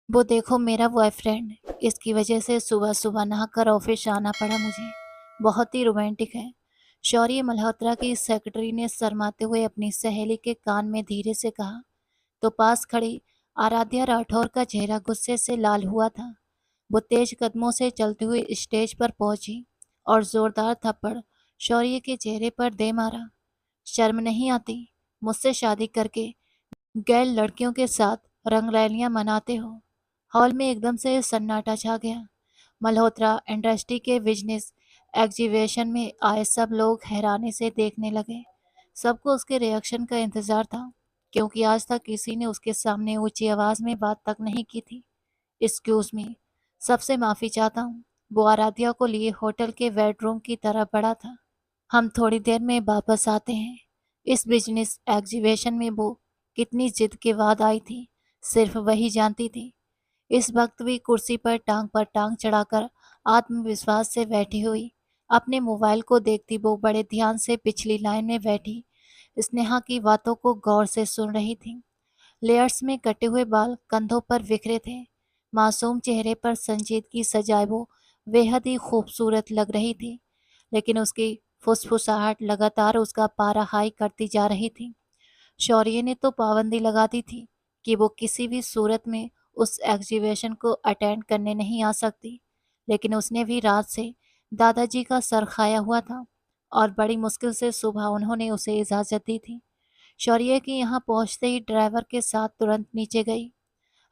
वो देखो मेरा बॉयफ्रेंड, इसकी वजह से सुबह सुबह नहाकर ऑफिस आना पड़ा मुझे। बहुत ही रोमांटिक है। शौर्य मल्होत्रा की सेक्रेटरी ने शर्माते हुए अपनी सहेली के कान में धीरे से कहा। तो पास खड़ी आराध्या राठौर का चेहरा गुस्से से लाल हुआ था। वो तेज कदमों से चलते हुए स्टेज पर पहुंची और जोरदार थप्पड़ शौर्य के चेहरे पर दे मारा। शर्म नहीं आती? मुझसे शादी करके गैर लड़कियों के साथ रंगरलियां मनाते हो। हॉल में एकदम से सन्नाटा छा गया। मल्होत्रा इंडस्ट्री के बिजनेस एग्जीबिशन में आए सब लोग हैरानी से देखने लगे। सबको उसके रिएक्शन का इंतजार था, क्योंकि आज तक किसी ने उसके सामने ऊंची आवाज में बात तक नहीं की थी। एक्सक्यूज मी, सबसे माफी चाहता हूँ। वो आराध्या को लिए होटल के बेडरूम की तरफ बढ़ा था। हम थोड़ी देर में वापस आते हैं। इस बिजनेस एग्जीबिशन में वो कितनी जिद के बाद आई थी, सिर्फ वही जानती थी। इस वक्त भी कुर्सी पर टांग चढ़ाकर आत्मविश्वास से बैठी हुई अपने मोबाइल को देखती वो बड़े ध्यान से पिछली लाइन में बैठी स्नेहा की बातों को गौर से सुन रही थी। लेयर्स में कटे हुए बाल कंधों पर बिखरे थे। मासूम चेहरे पर संजीदगी सजाए वो बेहद ही खूबसूरत लग रही थी, लेकिन उसकी फुसफुसाहट लगातार उसका पारा हाई करती जा रही थी। शौर्य ने तो पाबंदी लगा दी थी कि वो किसी भी सूरत में उस एग्जीबिशन को अटेंड करने नहीं आ सकती, लेकिन उसने भी रात से दादाजी का सर खाया हुआ था और बड़ी मुश्किल से सुबह उन्होंने उसे इजाज़त दी थी। शौर्य की यहाँ पहुँचते ही ड्राइवर के साथ तुरंत नीचे गई।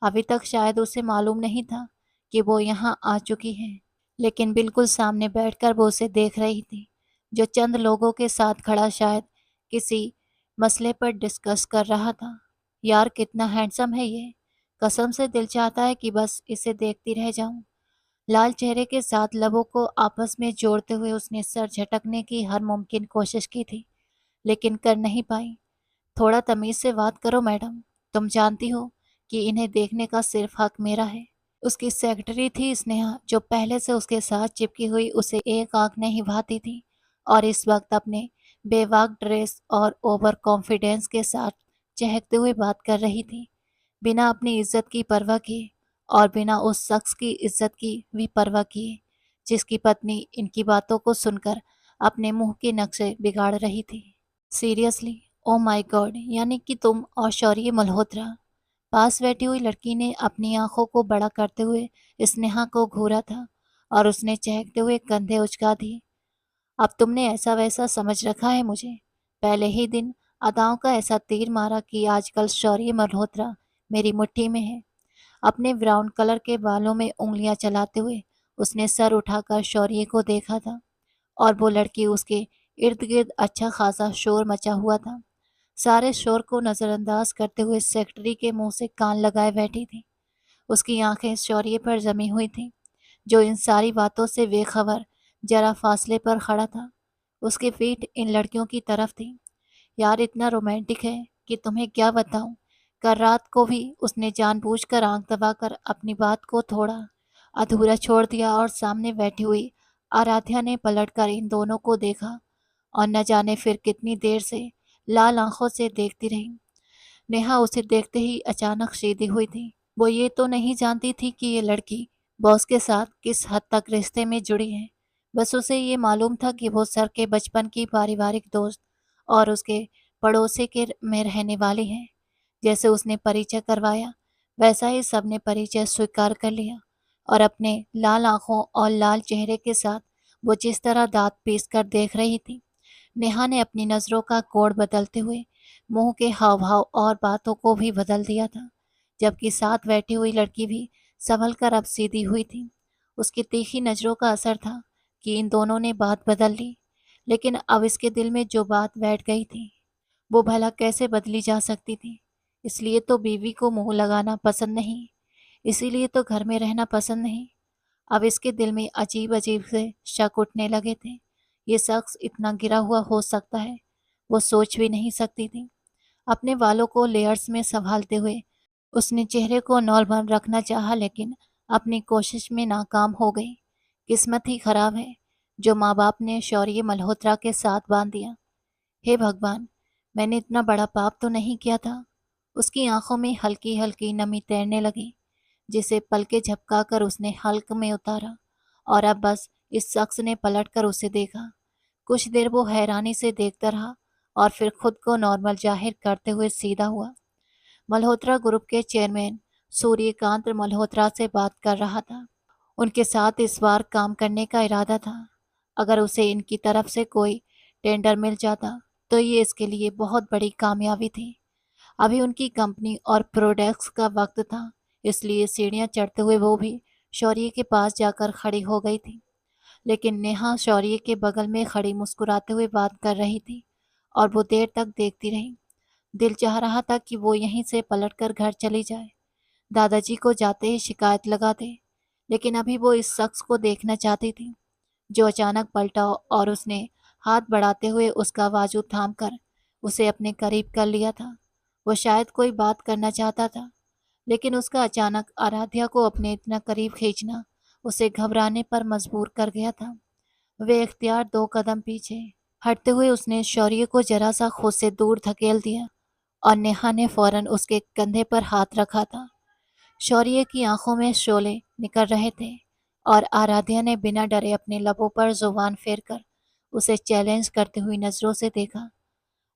अभी तक शायद उसे मालूम नहीं था कि वो यहाँ आ चुकी है, लेकिन बिल्कुल सामने बैठकर वो उसे देख रही थी, जो चंद लोगों के साथ खड़ा शायद किसी मसले पर डिस्कस कर रहा था। यार कितना हैंडसम है ये। कसम से दिल चाहता है कि बस इसे देखती रह जाऊं। लाल चेहरे के साथ लबों को आपस में जोड़ते हुए उसने सर झटकने की हर मुमकिन कोशिश की थी, लेकिन कर नहीं पाई। थोड़ा तमीज से बात करो मैडम। तुम जानती हो कि इन्हें देखने का सिर्फ हक मेरा है। उसकी सेक्रेटरी थी स्नेहा, जो पहले से उसके साथ चिपकी हुई उसे एक आंख नहीं भाती थी और इस वक्त अपने बेबाक ड्रेस और ओवर कॉन्फिडेंस के साथ चहकते हुए बात कर रही थी, बिना अपनी इज्जत की परवाह किए और बिना उस शख्स की इज्जत की भी परवाह किए जिसकी पत्नी इनकी बातों को सुनकर अपने मुंह के नक्शे बिगाड़ रही थी। सीरियसली, ओ माय गॉड, यानी कि तुम और शौर्य मल्होत्रा। पास बैठी हुई लड़की ने अपनी आंखों को बड़ा करते हुए स्नेहा को घूरा था और उसने चहकते हुए कंधे उचका दिए। अब तुमने ऐसा वैसा समझ रखा है मुझे। पहले ही दिन अदाओं का ऐसा तीर मारा कि आजकल शौर्य मल्होत्रा मेरी मुट्ठी में है। अपने ब्राउन कलर के बालों में उंगलियां चलाते हुए उसने सर उठाकर शौर्य को देखा था और वो लड़की उसके इर्द गिर्द अच्छा खासा शोर मचा हुआ था। सारे शोर को नजरअंदाज करते हुए सेक्रेटरी के मुंह से कान लगाए बैठी थी। उसकी आंखें शौर्य पर जमी हुई थीं, जो इन सारी बातों से बेखबर जरा फासले पर खड़ा था। उसकी पीठ इन लड़कियों की तरफ थी। यार इतना रोमांटिक है कि तुम्हें क्या बताऊं। कल रात को भी उसने जानबूझकर आंख दबाकर अपनी बात को थोड़ा अधूरा छोड़ दिया और सामने बैठी हुई आराध्या ने पलटकर इन दोनों को देखा और न जाने फिर कितनी देर से लाल आंखों से देखती रही। नेहा उसे देखते ही अचानक सीधी हुई थी। वो ये तो नहीं जानती थी कि ये लड़की बॉस के साथ किस हद तक रिश्ते में जुड़ी है। बस उसे ये मालूम था कि वो सर के बचपन की पारिवारिक दोस्त और उसके पड़ोसी के में रहने वाली है। जैसे उसने परिचय करवाया, वैसा ही सबने परिचय स्वीकार कर लिया और अपने लाल आंखों और लाल चेहरे के साथ वो जिस तरह दांत पीस कर देख रही थी। नेहा ने अपनी नजरों का कोण बदलते हुए मुंह के हाव भाव और बातों को भी बदल दिया था, जबकि साथ बैठी हुई लड़की भी संभल कर अब सीधी हुई थी। उसकी तीखी नजरों का असर था कि इन दोनों ने बात बदल ली, लेकिन अब इसके दिल में जो बात बैठ गई थी वो भला कैसे बदली जा सकती थी। इसलिए तो बीवी को मुंह लगाना पसंद नहीं, इसीलिए तो घर में रहना पसंद नहीं। अब इसके दिल में अजीब अजीब से शक उठने लगे थे। ये शख्स इतना गिरा हुआ हो सकता है, वो सोच भी नहीं सकती थी। अपने बालों को लेयर्स में संभालते हुए उसने चेहरे को नॉर्मल रखना चाहा, लेकिन अपनी कोशिश में नाकाम हो गई। किस्मत ही खराब है जो माँ बाप ने शौर्य मल्होत्रा के साथ बांध दिया। हे भगवान, मैंने इतना बड़ा पाप तो नहीं किया था। उसकी आंखों में हल्की हल्की नमी तैरने लगी। जिसे पलके झपकाकर उसने हल्क में उतारा, और अब बस इस शख्स ने पलटकर उसे देखा। कुछ देर वो हैरानी से देखता रहा और फिर खुद को नॉर्मल जाहिर करते हुए सीधा हुआ। मल्होत्रा ग्रुप के चेयरमैन सूर्यकांत मल्होत्रा से बात कर रहा था। उनके साथ इस बार काम करने का इरादा था। अगर उसे इनकी तरफ से कोई टेंडर मिल जाता तो ये इसके लिए बहुत बड़ी कामयाबी थी। अभी उनकी कंपनी और प्रोडक्ट्स का वक्त था, इसलिए सीढ़ियां चढ़ते हुए वो भी शौर्य के पास जाकर खड़ी हो गई थी। लेकिन नेहा शौर्य के बगल में खड़ी मुस्कुराते हुए बात कर रही थी और वो देर तक देखती रही। दिल चाह रहा था कि वो यहीं से पलटकर घर चली जाए, दादाजी को जाते ही शिकायत लगा दे। लेकिन अभी वो इस शख्स को देखना चाहती थी, जो अचानक पलटा और उसने हाथ बढ़ाते हुए उसका बाजू थामकर उसे अपने करीब कर लिया था। वो शायद कोई बात करना चाहता था, लेकिन उसका अचानक आराध्या को अपने इतना करीब खींचना उसे घबराने पर मजबूर कर गया था। वे इख्तियार 2 कदम पीछे हटते हुए उसने शौर्य को जरा सा खुद से दूर धकेल दिया और नेहा ने फौरन उसके कंधे पर हाथ रखा था। शौर्य की आंखों में शोले निकल रहे थे और आराध्या ने बिना डरे अपने लबों पर जुबान फेरकर उसे चैलेंज करते हुई नजरों से देखा।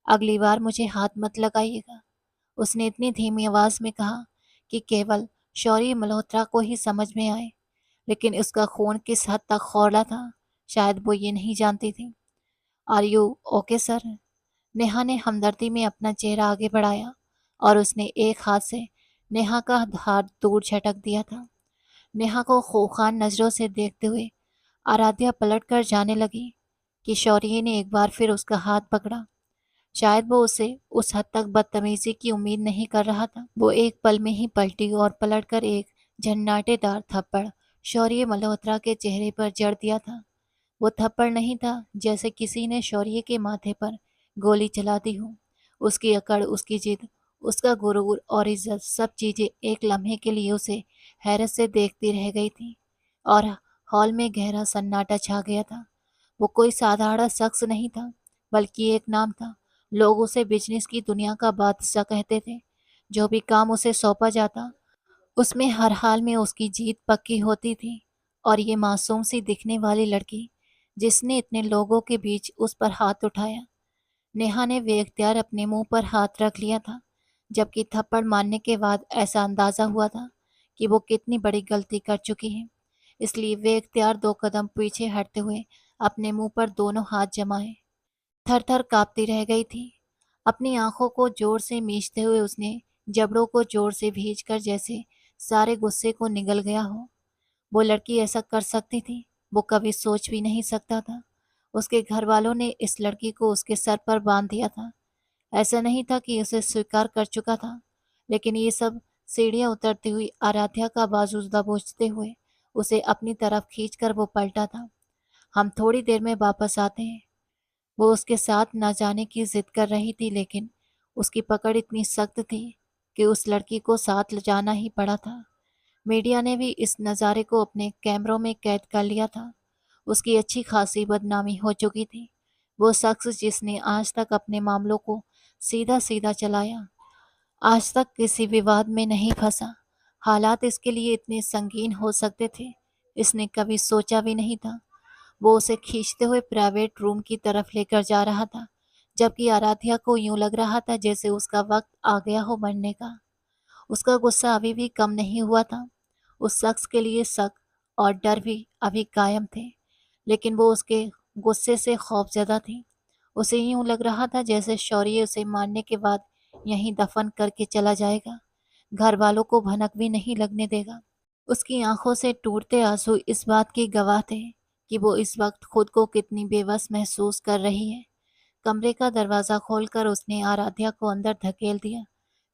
अगली बार मुझे हाथ मत लगाइएगा, उसने इतनी धीमी आवाज में कहा कि केवल शौर्य मल्होत्रा को ही समझ में आए। लेकिन उसका खून किस हद तक खौला था, शायद वो ये नहीं जानती थी। Are you okay sir? Neha ने हमदर्दी में अपना चेहरा आगे बढ़ाया और उसने एक हाथ से नेहा का हाथ दूर झटक दिया था। नेहा को खूंखार नजरों से देखते हुए आराध्या पलट कर जाने लगी कि शौर्य ने एक बार फिर उसका हाथ पकड़ा। शायद वो उसे उस हद तक बदतमीजी की उम्मीद नहीं कर रहा था। वो एक पल में ही पलटी और पलटकर एक झन्नाटेदार थप्पड़ शौर्य मल्होत्रा के चेहरे पर जड़ दिया था। वो थप्पड़ नहीं था जैसे किसी ने शौर्य के माथे पर गोली चला दी हो। उसकी अकड़, उसकी जिद, उसका गुरूर और इज्जत, सब चीजें एक लम्हे के लिए उसे हैरत से देखती रह गई थी और हॉल में गहरा सन्नाटा छा गया था। वो कोई साधारण शख्स नहीं था, बल्कि एक नाम था। लोग उसे बिजनेस की दुनिया का बादशाह कहते थे। जो भी काम उसे सौंपा जाता उसमें हर हाल में उसकी जीत पक्की होती थी। और ये मासूम सी दिखने वाली लड़की जिसने इतने लोगों के बीच उस पर हाथ उठाया। नेहा ने बेख्तियार अपने मुंह पर हाथ रख लिया था, जबकि थप्पड़ मारने के बाद ऐसा अंदाजा हुआ था कि वो कितनी बड़ी गलती कर चुकी है। इसलिए वे इख्तियार 2 कदम पीछे हटते हुए अपने मुंह पर दोनों हाथ जमाए। थर थर कांपती रह गई थी। अपनी आंखों को जोर से मीचते हुए उसने जबड़ों को जोर से भींचकर जैसे सारे गुस्से को निगल गया हो। वो लड़की ऐसा कर सकती थी, वो कभी सोच भी नहीं सकता था। उसके घर वालों ने इस लड़की को उसके सर पर बांध दिया था। ऐसा नहीं था कि उसे स्वीकार कर चुका था, लेकिन ये सब सीढ़ियां उतरती हुई आराध्या का बाजू दबोचते हुए उसे अपनी तरफ खींचकर वो पलटा था। हम थोड़ी देर में वापस आते हैं। वो उसके साथ न जाने की जिद कर रही थी, लेकिन उसकी पकड़ इतनी सख्त थी कि उस लड़की को साथ ले जाना ही पड़ा था। मीडिया ने भी इस नज़ारे को अपने कैमरों में कैद कर लिया था। उसकी अच्छी खासी बदनामी हो चुकी थी। वो शख्स जिसने आज तक अपने मामलों को सीधा सीधा चलाया, आज तक किसी विवाद में नहीं फंसा। हालात इसके लिए इतने संगीन हो सकते थे, इसने कभी सोचा भी नहीं था। वो उसे खींचते हुए प्राइवेट रूम की तरफ लेकर जा रहा था, जबकि आराध्या को यूं लग रहा था जैसे उसका वक्त आ गया हो मरने का। उसका गुस्सा अभी भी कम नहीं हुआ था। उस शख्स के लिए शक और डर भी अभी कायम थे, लेकिन वो उसके गुस्से से खौफजदा थी। उसे यूं लग रहा था जैसे शौर्य उसे मारने के बाद यहीं दफन करके चला जाएगा, घर वालों को भनक भी नहीं लगने देगा। उसकी आंखों से टूटते आंसू इस बात की गवाह थे कि वो इस वक्त खुद को कितनी बेबस महसूस कर रही है। कमरे का दरवाजा खोलकर उसने आराध्या को अंदर धकेल दिया,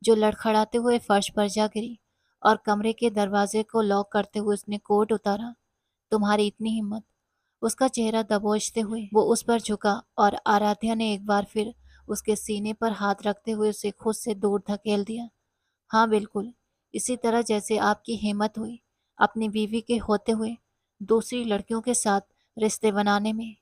जो लड़खड़ाते हुए फर्श पर जा गिरी, और कमरे के दरवाजे को लॉक करते हुए उसने कोट उतारा। तुम्हारी इतनी हिम्मत? उसका चेहरा दबोचते हुए वो उस पर झुका और आराध्या ने एक बार फिर उसके सीने पर हाथ रखते हुए उसे खुद से दूर धकेल दिया। हाँ बिल्कुल, इसी तरह जैसे आपकी हिम्मत हुई अपनी बीवी के होते हुए दूसरी लड़कियों के साथ रिश्ते बनाने में।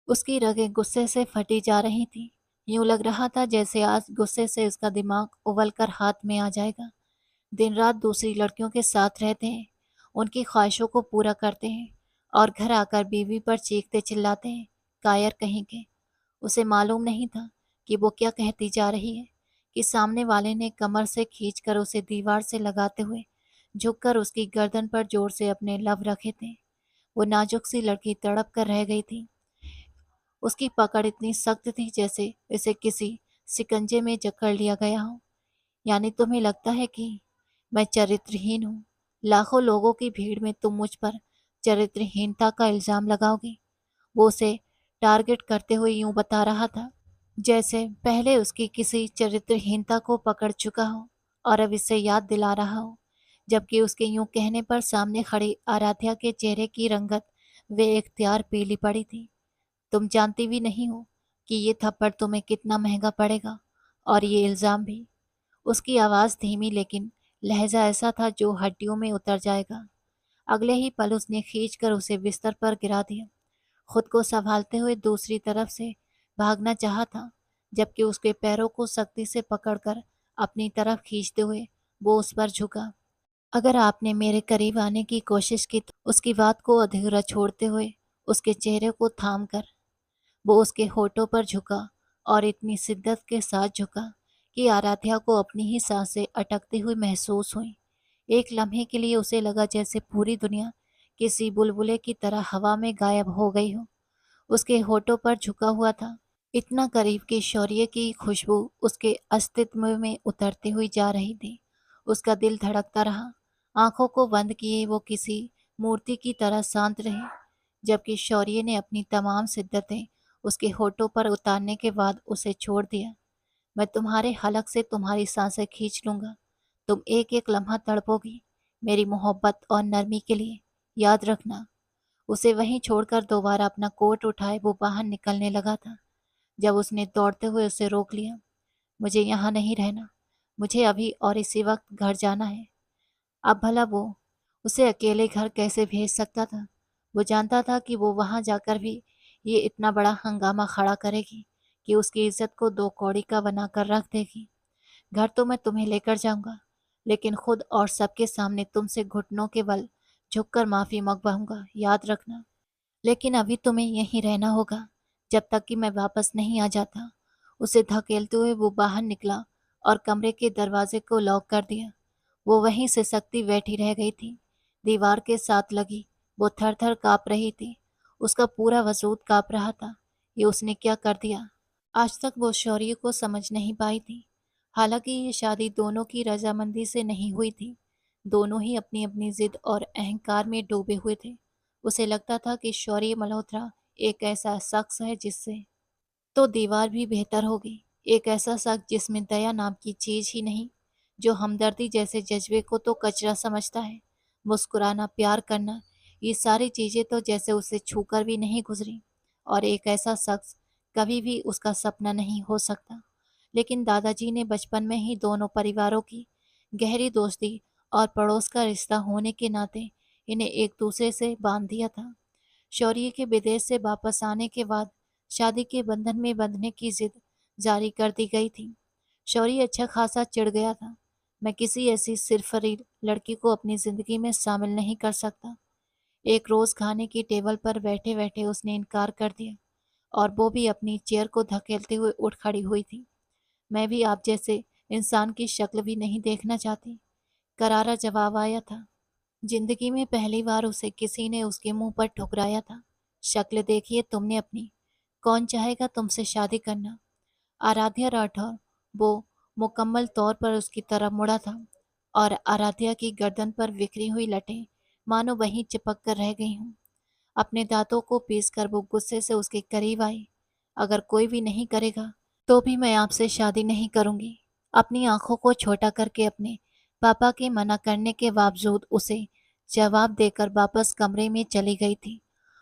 उसकी रगें गुस्से से फटी जा रही थीं। यूं लग रहा था जैसे आज गुस्से से उसका दिमाग उबल कर हाथ में आ जाएगा। दिन रात दूसरी लड़कियों के साथ रहते हैं, उनकी ख्वाहिशों को पूरा करते हैं और घर आकर बीवी पर चीखते चिल्लाते हैं। कायर कहीं के। उसे मालूम नहीं था कि वो क्या कहती जा रही है, कि सामने वाले ने कमर से खींचकर उसे दीवार से लगाते हुए झुककर उसकी गर्दन पर जोर से अपने लब रखे थे। वो नाजुक सी लड़की तड़प कर रह गई थी। उसकी पकड़ इतनी सख्त थी जैसे इसे किसी शिकंजे में जकड़ लिया गया हो। यानी तुम्हें लगता है कि मैं चरित्रहीन हूँ? लाखों लोगों की भीड़ में तुम मुझ पर चरित्रहीनता का इल्जाम लगाओगी? वो उसे टारगेट करते हुए यूं बता रहा था जैसे पहले उसकी किसी चरित्रहीनता को पकड़ चुका हो और अब इसे याद दिला रहा हो। जबकि उसके यूं कहने पर सामने खड़ी आराध्या के चेहरे की रंगत वे इख्तियार पीली पड़ी थी। तुम जानती भी नहीं हो कि ये थप्पड़ तुम्हें कितना महंगा पड़ेगा, और ये इल्ज़ाम भी। उसकी आवाज़ धीमी लेकिन लहजा ऐसा था जो हड्डियों में उतर जाएगा। अगले ही पल उसने खींचकर उसे बिस्तर पर गिरा दिया। खुद को संभालते हुए दूसरी तरफ से भागना चाहा था, जबकि उसके पैरों को सख्ती से पकड़कर अपनी तरफ खींचते हुए वो उस पर झुका। अगर आपने मेरे करीब आने की कोशिश की तो उसकी बात को अधूरा छोड़ते हुए उसके चेहरे को थाम कर वो उसके होठों पर झुका, और इतनी शिद्दत के साथ झुका कि आराध्या को अपनी ही सांसें अटकती हुई महसूस हुई। एक लम्हे के लिए उसे लगा जैसे पूरी दुनिया किसी बुलबुले की तरह हवा में गायब हो गई हो। उसके होठों पर झुका हुआ था, इतना करीब कि शौर्य की खुशबू उसके अस्तित्व में उतरती हुई जा रही थी। उसका दिल धड़कता रहा। आंखों को बंद किए वो किसी मूर्ति की तरह शांत रहे, जबकि शौर्य ने अपनी तमाम शिद्दतें उसके होठों पर उतारने के बाद उसे छोड़ दिया। मैं तुम्हारे हलक से तुम्हारी सांसें खींच लूंगा। तुम एक एक लम्हा तड़पोगी मेरी मोहब्बत और नरमी के लिए, याद रखना। उसे वहीं छोड़कर दोबारा अपना कोट उठाए वो बाहर निकलने लगा था, जब उसने दौड़ते हुए उसे रोक लिया। मुझे यहाँ नहीं रहना। मुझे अभी और इसी वक्त घर जाना है। अब भला वो उसे अकेले घर कैसे भेज सकता था? वो जानता था कि वो वहां जाकर भी ये इतना बड़ा हंगामा खड़ा करेगी कि उसकी इज्जत को दो कौड़ी का बनाकर रख देगी। घर तो मैं तुम्हें लेकर जाऊंगा, लेकिन खुद और सबके सामने तुमसे घुटनों के बल झुककर माफी मंगवाऊंगा, याद रखना। लेकिन अभी तुम्हें यहीं रहना होगा जब तक कि मैं वापस नहीं आ जाता। उसे धकेलते हुए वो बाहर निकला और कमरे के दरवाजे को लॉक कर दिया। वो वहीं से सकती बैठी रह गई थी, दीवार के साथ लगी। वो थर थर काँप रही थी। उसका पूरा वजूद काँप रहा था। ये उसने क्या कर दिया? आज तक वो शौर्य को समझ नहीं पाई थी। हालांकि ये शादी दोनों की रजामंदी से नहीं हुई थी। दोनों ही अपनी अपनी जिद और अहंकार में डूबे हुए थे। उसे लगता था कि शौर्य मल्होत्रा एक ऐसा शख्स है जिससे तो दीवार भी बेहतर होगी। एक ऐसा शख्स जिसमें दया नाम की चीज ही नहीं, जो हमदर्दी जैसे जज्बे को तो कचरा समझता है। मुस्कुराना, प्यार करना, ये सारी चीजें तो जैसे उसे छूकर भी नहीं गुजरी। और एक ऐसा शख्स कभी भी उसका सपना नहीं हो सकता। लेकिन दादाजी ने बचपन में ही दोनों परिवारों की गहरी दोस्ती और पड़ोस का रिश्ता होने के नाते इन्हें एक दूसरे से बांध दिया था। शौर्य के विदेश से वापस आने के बाद शादी के बंधन में बंधने की जिद जारी कर दी गई थी। शौर्य अच्छा खासा चिढ़ गया था। मैं किसी ऐसी सिरफरी लड़की को अपनी जिंदगी में शामिल नहीं कर सकता। एक रोज खाने की टेबल पर बैठे बैठे उसने इनकार कर दिया, और वो भी अपनी चेयर को धकेलते हुए उठ खड़ी हुई थी। मैं भी आप जैसे इंसान की शक्ल भी नहीं देखना चाहती, करारा जवाब आया था। जिंदगी में पहली बार उसे किसी ने उसके मुंह पर ठुकराया था। शक्ल देखिए तुमने अपनी। कौन चाहेगा तुमसे शादी करना? आराध्या राठौर वो मुकम्मल तौर पर उसकी तरफ मुड़ा था, और आराध्या की गर्दन पर बिखरी हुई लटें मानो वहीं चिपक कर रह गई हूँ। अपने दांतों को पीस कर वो गुस्से से उसके करीब आई। अगर कोई भी नहीं करेगा तो भी मैं आपसे शादी नहीं करूंगी। अपनी आंखों को छोटा करके अपने पापा के मना करने के बावजूद उसे जवाब देकर वापस कमरे में चली गई थी।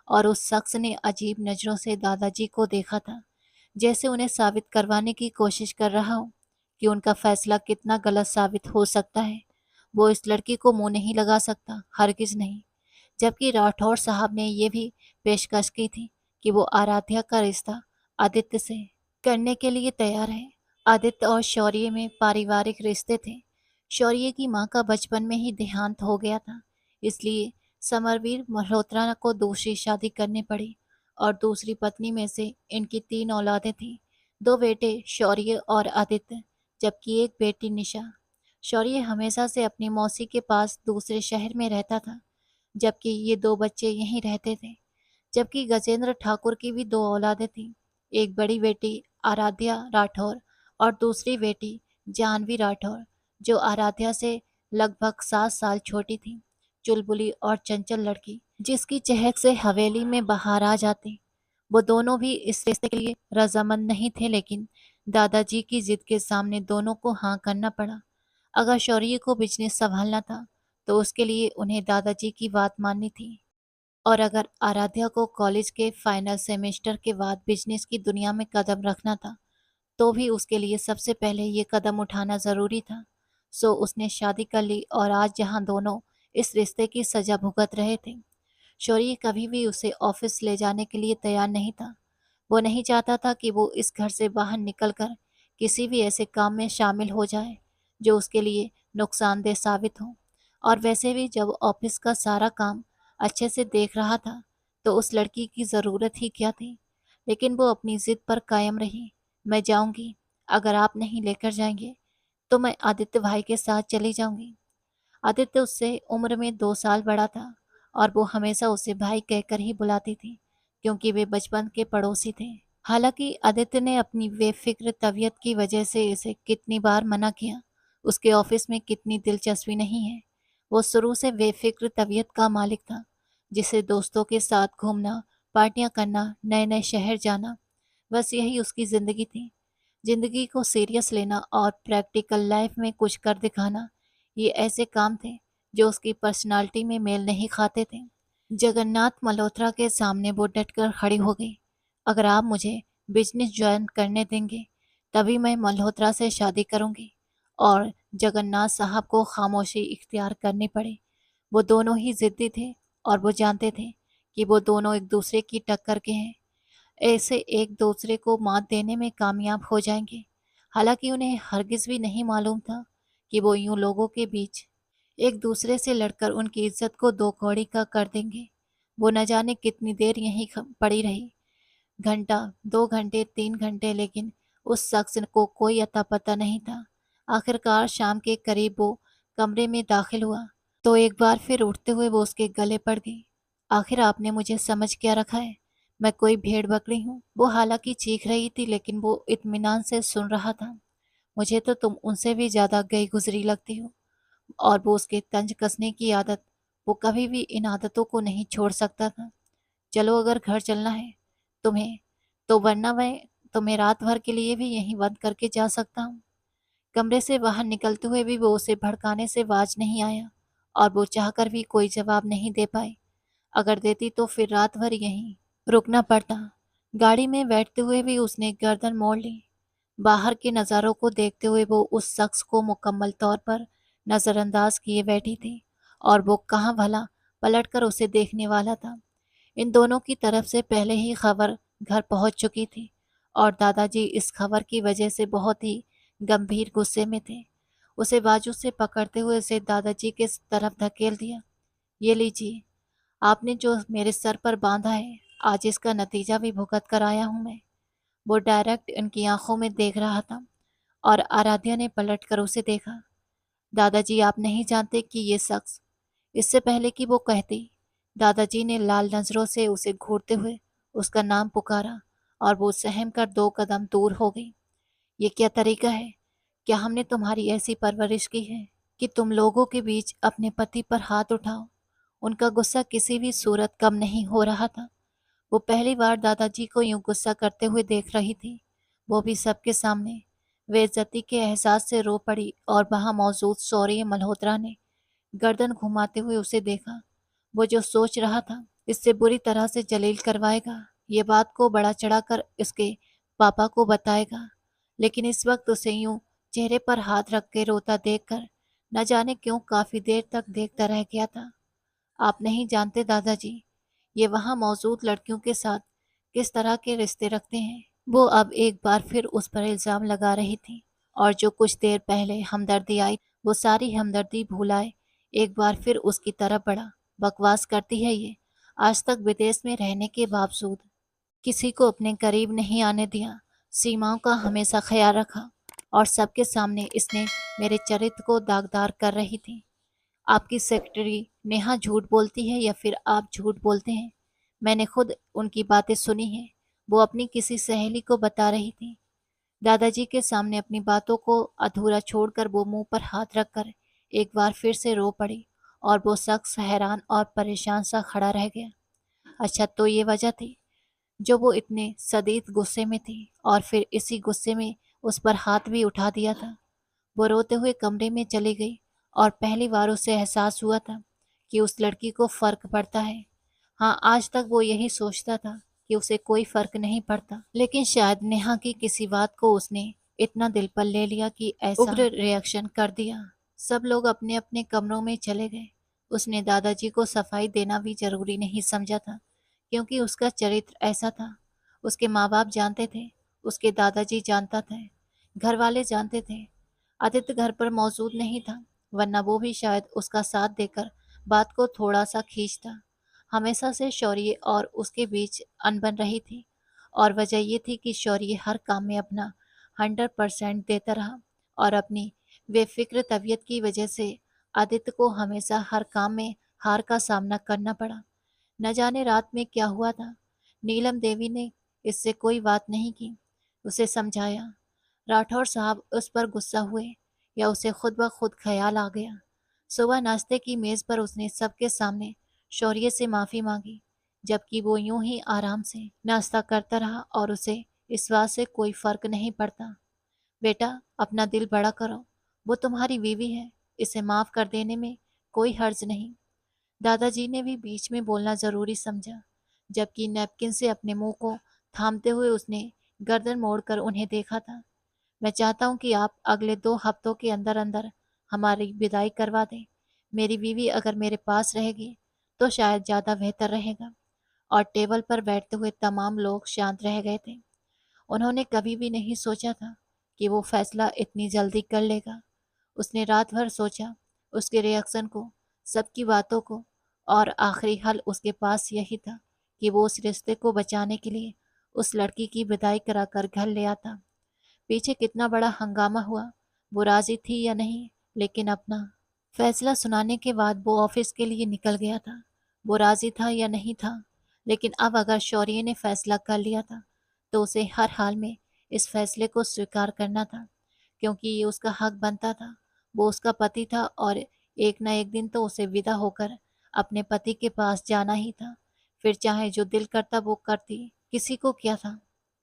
और उस शख्स ने अजीब नजरों से दादाजी को देखा था, जैसे उन्हें साबित करवाने की कोशिश कर रहा हो कि उनका फैसला कितना गलत साबित हो सकता है। वो इस लड़की को मुंह नहीं लगा सकता, हरगिज नहीं। जबकि राठौर साहब ने यह भी पेशकश की थी कि वो आराध्या का रिश्ता आदित्य से करने के लिए तैयार है। आदित्य और शौर्य में पारिवारिक रिश्ते थे। शौर्य की माँ का बचपन में ही देहांत हो गया था, इसलिए समरवीर मल्होत्रा को दूसरी शादी करनी पड़ी और दूसरी पत्नी में से इनकी 3 औलादें थीं। 2 बेटे शौर्य और आदित्य, जबकि एक बेटी निशा। शौर्य हमेशा से अपनी मौसी के पास दूसरे शहर में रहता था, जबकि ये 2 बच्चे यहीं रहते थे। जबकि गजेंद्र ठाकुर की भी 2 औलादें थीं, एक बड़ी बेटी आराध्या राठौर और दूसरी बेटी जानवी राठौर, जो आराध्या से लगभग 7 साल छोटी थी। चुलबुली और चंचल लड़की, जिसकी चहक से हवेली में बहार आ जाती। वो दोनों भी इस रिश्ते के लिए रजामंद नहीं थे, लेकिन दादाजी की जिद के सामने दोनों को हाँ करना पड़ा। अगर शौर्य को बिजनेस संभालना था, तो उसके लिए उन्हें दादाजी की बात माननी थी। और अगर आराध्या को कॉलेज के फाइनल सेमेस्टर के बाद बिजनेस की दुनिया में कदम रखना था, तो भी उसके लिए सबसे पहले ये कदम उठाना जरूरी था। सो उसने शादी कर ली और आज जहां दोनों इस रिश्ते की सजा भुगत रहे थे, शौर्य कभी भी उसे ऑफिस ले जाने के लिए तैयार नहीं था। वो नहीं चाहता था कि वो इस घर से बाहर निकलकर किसी भी ऐसे काम में शामिल हो जाए जो उसके लिए नुकसानदेह साबित हो। और वैसे भी जब ऑफिस का सारा काम अच्छे से देख रहा था, तो उस लड़की की ज़रूरत ही क्या थी। लेकिन वो अपनी जिद पर कायम रही। मैं जाऊंगी, अगर आप नहीं लेकर जाएंगे तो मैं आदित्य भाई के साथ चली जाऊंगी। आदित्य उससे उम्र में 2 साल बड़ा था और वो हमेशा उसे भाई कहकर ही बुलाती थी, क्योंकि वे बचपन के पड़ोसी थे। हालांकि आदित्य ने अपनी बेफिक्र तबीयत की वजह से इसे कितनी बार मना किया, उसके ऑफिस में कितनी दिलचस्पी नहीं है। वो शुरू से बेफिक्र तबीयत का मालिक था, जिसे दोस्तों के साथ घूमना, पार्टियां करना, नए नए शहर जाना, बस यही उसकी जिंदगी थी। जिंदगी को सीरियस लेना और प्रैक्टिकल लाइफ में कुछ कर दिखाना, ये ऐसे काम थे जो उसकी पर्सनालिटी में मेल नहीं खाते थे। जगन्नाथ मल्होत्रा के सामने वो डटकर खड़ी हो गई। अगर आप मुझे बिजनेस ज्वाइन करने देंगे, तभी मैं मल्होत्रा से शादी करूंगी। और जगन्नाथ साहब को खामोशी इख्तियार करनी पड़ी। वो दोनों ही जिद्दी थे और वो जानते थे कि वो दोनों एक दूसरे की टक्कर के हैं, ऐसे एक दूसरे को मात देने में कामयाब हो जाएंगे। हालांकि उन्हें हरगिज भी नहीं मालूम था कि वो यूं लोगों के बीच एक दूसरे से लड़कर उनकी इज्जत को दो कौड़ी का कर देंगे। वो न जाने कितनी देर यहीं पड़ी रही, घंटा, 2 घंटे, 3 घंटे, लेकिन उस शख्स को कोई अता पता नहीं था। आखिरकार शाम के करीब वो कमरे में दाखिल हुआ, तो एक बार फिर उठते हुए वो उसके गले पड़ गई। आखिर आपने मुझे समझ क्या रखा है? मैं कोई भेड़ बकरी हूँ? वो हालांकि चीख रही थी, लेकिन वो इत्मीनान से सुन रहा था। मुझे तो तुम उनसे भी ज्यादा गई गुजरी लगती हो। और वो उसके तंज कसने की आदत, वो कभी भी इन आदतों को नहीं छोड़ सकता था। चलो, अगर घर चलना है तुम्हें, तो वरना मैं तुम्हें रात भर के लिए भी यहीं बंद करके जा सकता हूँ। कमरे से बाहर निकलते हुए भी वो उसे भड़काने से बाज नहीं आया और वो चाहकर भी कोई जवाब नहीं दे पाई। अगर देती तो फिर रात भर यहीं रुकना पड़ता। गाड़ी में बैठते हुए भी उसने गर्दन मोड़ ली। बाहर के नज़ारों को देखते हुए वो उस शख्स को मुकम्मल तौर पर नज़रअंदाज किए बैठी थी, और वो कहाँ भला पलटकर उसे देखने वाला था। इन दोनों की तरफ से पहले ही खबर घर पहुंच चुकी थी और दादाजी इस खबर की वजह से बहुत ही गंभीर गुस्से में थे। उसे बाजू से पकड़ते हुए उसे दादाजी के तरफ धकेल दिया। ये लीजिए, आपने जो मेरे सर पर बांधा है, आज इसका नतीजा भी भुगत कर आया हूं मैं। वो डायरेक्ट इनकी आंखों में देख रहा था और आराध्या ने पलटकर उसे देखा। दादाजी, आप नहीं जानते कि ये शख्स। इससे पहले कि वो कहती, दादाजी ने लाल नजरों से उसे घूरते हुए उसका नाम पुकारा और वो सहम कर 2 कदम दूर हो गई। ये क्या तरीका है? क्या हमने तुम्हारी ऐसी परवरिश की है कि तुम लोगों के बीच अपने पति पर हाथ उठाओ? उनका गुस्सा किसी भी सूरत कम नहीं हो रहा था। वो पहली बार दादाजी को यूं गुस्सा करते हुए देख रही थी, वो भी सबके सामने। वे इज्जती के एहसास से रो पड़ी और वहां मौजूद शौर्य मल्होत्रा ने गर्दन घुमाते हुए उसे देखा। वो जो सोच रहा था इससे बुरी तरह से जलील करवाएगा, ये बात को बड़ा चढ़ाकर इसके पापा को बताएगा। लेकिन इस वक्त उसे यूं चेहरे पर हाथ रख के रोता देखकर न जाने क्यों काफी देर तक देखता रह गया था। आप नहीं जानते दादाजी, ये वहां मौजूद लड़कियों के साथ किस तरह के रिश्ते रखते हैं। वो अब एक बार फिर उस पर इल्जाम लगा रही थी, और जो कुछ देर पहले हमदर्दी आई, वो सारी हमदर्दी भुलाए एक बार फिर उसकी तरफ बढ़ा। बकवास करती है ये। आज तक विदेश में रहने के बावजूद किसी को अपने करीब नहीं आने दिया, सीमाओं का हमेशा ख्याल रखा, और सबके सामने इसने मेरे चरित्र को दागदार कर रही थी। आपकी सेक्रेटरी नेहा झूठ बोलती है या फिर आप झूठ बोलते हैं? मैंने खुद उनकी बातें सुनी हैं। वो अपनी किसी सहेली को बता रही थी। दादाजी के सामने अपनी बातों को अधूरा छोड़कर वो मुंह पर हाथ रखकर एक बार फिर से रो पड़ी, और वो शख्स हैरान और परेशान सा खड़ा रह गया। अच्छा, तो ये वजह थी जो वो इतने शदीद गुस्से में थी, और फिर इसी गुस्से में उस पर हाथ भी उठा दिया था। वो रोते हुए कमरे में चली गई, और पहली बार उसे एहसास हुआ था कि उस लड़की को फर्क पड़ता है। हाँ, आज तक वो यही सोचता था कि उसे कोई फर्क नहीं पड़ता, लेकिन शायद नेहा की किसी बात को उसने इतना दिल पर ले लिया कि ऐसा उग्र रिएक्शन कर दिया। सब लोग अपने अपने कमरों में चले गए। उसने दादाजी को सफाई देना भी जरूरी नहीं समझा था, क्योंकि उसका चरित्र ऐसा था। उसके माँ बाप जानते थे, उसके दादाजी जानता था, घर वाले जानते थे। आदित्य घर पर मौजूद नहीं था, वरना वो भी शायद उसका साथ देकर बात को थोड़ा सा खींचता। हमेशा से शौर्य और उसके बीच अनबन रही थी, और वजह ये थी कि शौर्य हर काम में अपना 100% देता रहा, और अपनी बेफिक्र तबीयत की वजह से आदित्य को हमेशा हर काम में हार का सामना करना पड़ा। न जाने रात में क्या हुआ था। नीलम देवी ने इससे कोई बात नहीं की, उसे समझाया। राठौर साहब उस पर गुस्सा हुए, या उसे खुद ब खुद ख्याल आ गया। सुबह नाश्ते की मेज पर उसने सबके सामने शौर्य से माफी मांगी, जबकि वो यूं ही आराम से नाश्ता करता रहा, और उसे इस बात से कोई फर्क नहीं पड़ता। बेटा, अपना दिल बड़ा करो, वो तुम्हारी बीवी है, इसे माफ कर देने में कोई हर्ज नहीं। दादाजी ने भी बीच में बोलना जरूरी समझा, जबकि नैपकिन से अपने मुंह को थामते हुए उसने गर्दन मोड़कर उन्हें देखा था। मैं चाहता हूँ कि आप अगले 2 हफ्तों के अंदर अंदर हमारी विदाई करवा दें। मेरी बीवी अगर मेरे पास रहेगी तो शायद ज़्यादा बेहतर रहेगा। और टेबल पर बैठते हुए तमाम लोग शांत रह गए थे। उन्होंने कभी भी नहीं सोचा था कि वो फैसला इतनी जल्दी कर लेगा। उसने रात भर सोचा, उसके रिएक्शन को, सबकी बातों को, और आखिरी हल उसके पास यही था कि वो उस रिश्ते को बचाने के लिए उस लड़की की विदाई कराकर घर ले आता। पीछे कितना बड़ा हंगामा हुआ, वो राजी थी या नहीं, लेकिन अपना फैसला सुनाने के बाद वो ऑफिस के लिए निकल गया था। वो राजी था या नहीं था, लेकिन अब अगर शौर्य ने फैसला कर लिया था तो उसे हर हाल में इस फैसले को स्वीकार करना था, क्योंकि ये उसका हक बनता था। वो उसका पति था, और एक न एक दिन तो उसे विदा होकर अपने पति के पास जाना ही था। फिर चाहे जो दिल करता वो करती, किसी को क्या था।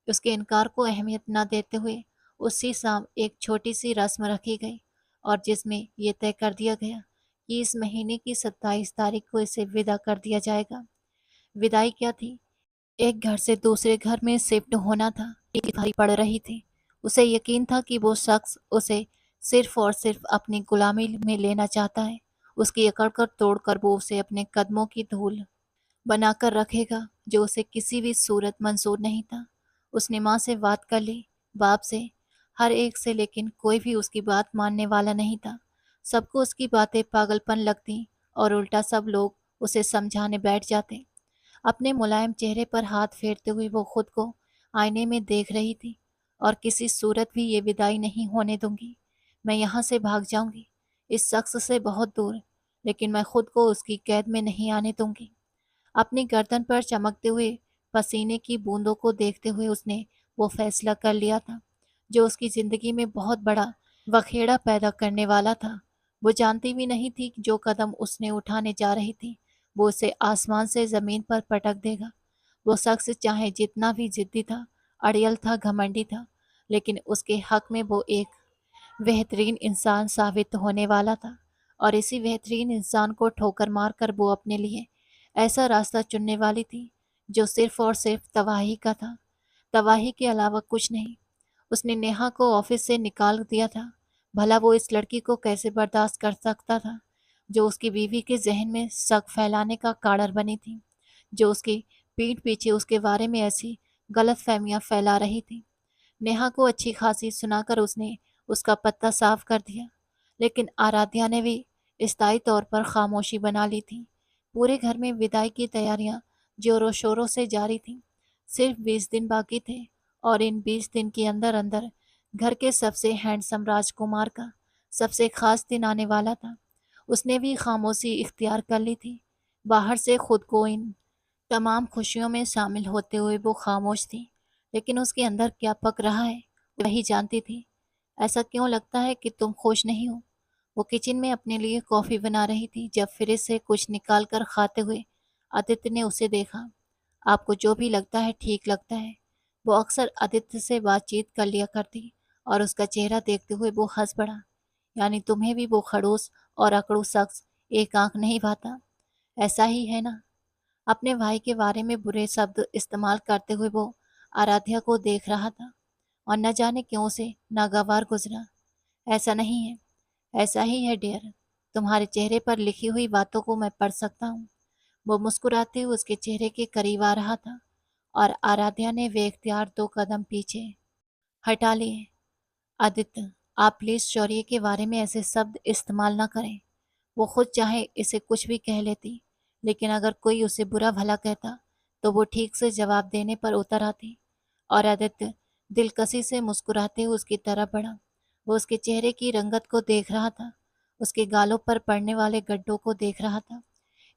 उसके इनकार को अहमियत न देते हुए उसी शाम एक छोटी सी रस्म रखी गई, और जिसमें यह तय कर दिया गया कि इस महीने की 27 तारीख को इसे विदा कर दिया जाएगा। विदाई क्या थी? एक घर से दूसरे घर में शिफ्ट होना था। एक भारी पड़ रही थी। उसे यकीन था कि वो शख्स उसे सिर्फ और सिर्फ अपनी गुलामी में लेना चाहता है। उसकी अकड़ कर तोड़कर वो उसे अपने कदमों की धूल बनाकर रखेगा, जो उसे किसी भी सूरत मंजूर नहीं था। उसने माँ से बात कर ली, बाप से, हर एक से, लेकिन कोई भी उसकी बात मानने वाला नहीं था। सबको उसकी बातें पागलपन लगती, और उल्टा सब लोग उसे समझाने बैठ जाते। अपने मुलायम चेहरे पर हाथ फेरते हुए वो खुद को आईने में देख रही थी, और किसी सूरत भी ये विदाई नहीं होने दूंगी। मैं यहाँ से भाग जाऊंगी, इस शख्स से बहुत दूर, लेकिन मैं खुद को उसकी कैद में नहीं आने दूंगी। अपनी गर्दन पर चमकते हुए पसीने की बूंदों को देखते हुए उसने वो फैसला कर लिया था, जो उसकी जिंदगी में बहुत बड़ा बखेड़ा पैदा करने वाला था। वो जानती भी नहीं थी कि जो कदम उसने उठाने जा रही थी वो उसे आसमान से जमीन पर पटक देगा। वो शख्स चाहे जितना भी जिद्दी था, अड़ियल था, घमंडी था, लेकिन उसके हक में वो एक बेहतरीन इंसान साबित होने वाला था। और इसी बेहतरीन इंसान को ठोकर मारकर वो अपने लिए ऐसा रास्ता चुनने वाली थी जो सिर्फ और सिर्फ तबाही का था, तबाही के अलावा कुछ नहीं। उसने नेहा को ऑफिस से निकाल दिया था। भला वो इस लड़की को कैसे बर्दाश्त कर सकता था, जो उसकी बीवी के जहन में शक फैलाने का कारण बनी थी, जो उसकी पीठ पीछे उसके बारे में ऐसी गलत फहमियाँ फैला रही थी। नेहा को अच्छी खासी सुनाकर उसने उसका पत्ता साफ कर दिया, लेकिन आराध्या ने भी स्थायी तौर पर खामोशी बना ली थी। पूरे घर में विदाई की तैयारियां जोरों शोरों से जारी थीं। सिर्फ 20 दिन बाकी थे और इन 20 दिन के अंदर अंदर घर के सबसे हैंडसम राजकुमार का सबसे खास दिन आने वाला था। उसने भी खामोशी इख्तियार कर ली थी। बाहर से खुद को इन तमाम खुशियों में शामिल होते हुए वो खामोश थी, लेकिन उसके अंदर क्या पक रहा है वही जानती थी। ऐसा क्यों लगता है कि तुम खुश नहीं हो? वो किचन में अपने लिए कॉफी बना रही थी जब फ्रिज से कुछ निकाल कर खाते हुए आदित्य ने उसे देखा। आपको जो भी लगता है ठीक लगता है। वो अक्सर आदित्य से बातचीत कर लिया करती और उसका चेहरा देखते हुए वो हंस पड़ा। यानी तुम्हें भी वो खड़ूस और अकड़ू शख्स एक आंख नहीं भाता, ऐसा ही है ना? अपने भाई के बारे में बुरे शब्द इस्तेमाल करते हुए वो आराध्या को देख रहा था और न जाने क्यों से नागवार गुजरा। ऐसा नहीं है, ऐसा ही है डियर। तुम्हारे चेहरे पर लिखी हुई बातों को मैं पढ़ सकता हूँ। वो मुस्कुराते हुए उसके चेहरे के करीब आ रहा था और आराध्या ने वे इख्तियार 2 कदम पीछे हटा लिए। आदित्य, आप प्लीज शौर्य के बारे में ऐसे शब्द इस्तेमाल ना करें। वो खुद चाहे इसे कुछ भी कह लेती, लेकिन अगर कोई उसे बुरा भला कहता तो वो ठीक से जवाब देने पर उतर आती। और आदित्य दिलकशी से मुस्कुराते हुए उसकी तरफ बढ़ा। वो उसके चेहरे की रंगत को देख रहा था, उसके गालों पर पड़ने वाले गड्ढों को देख रहा था।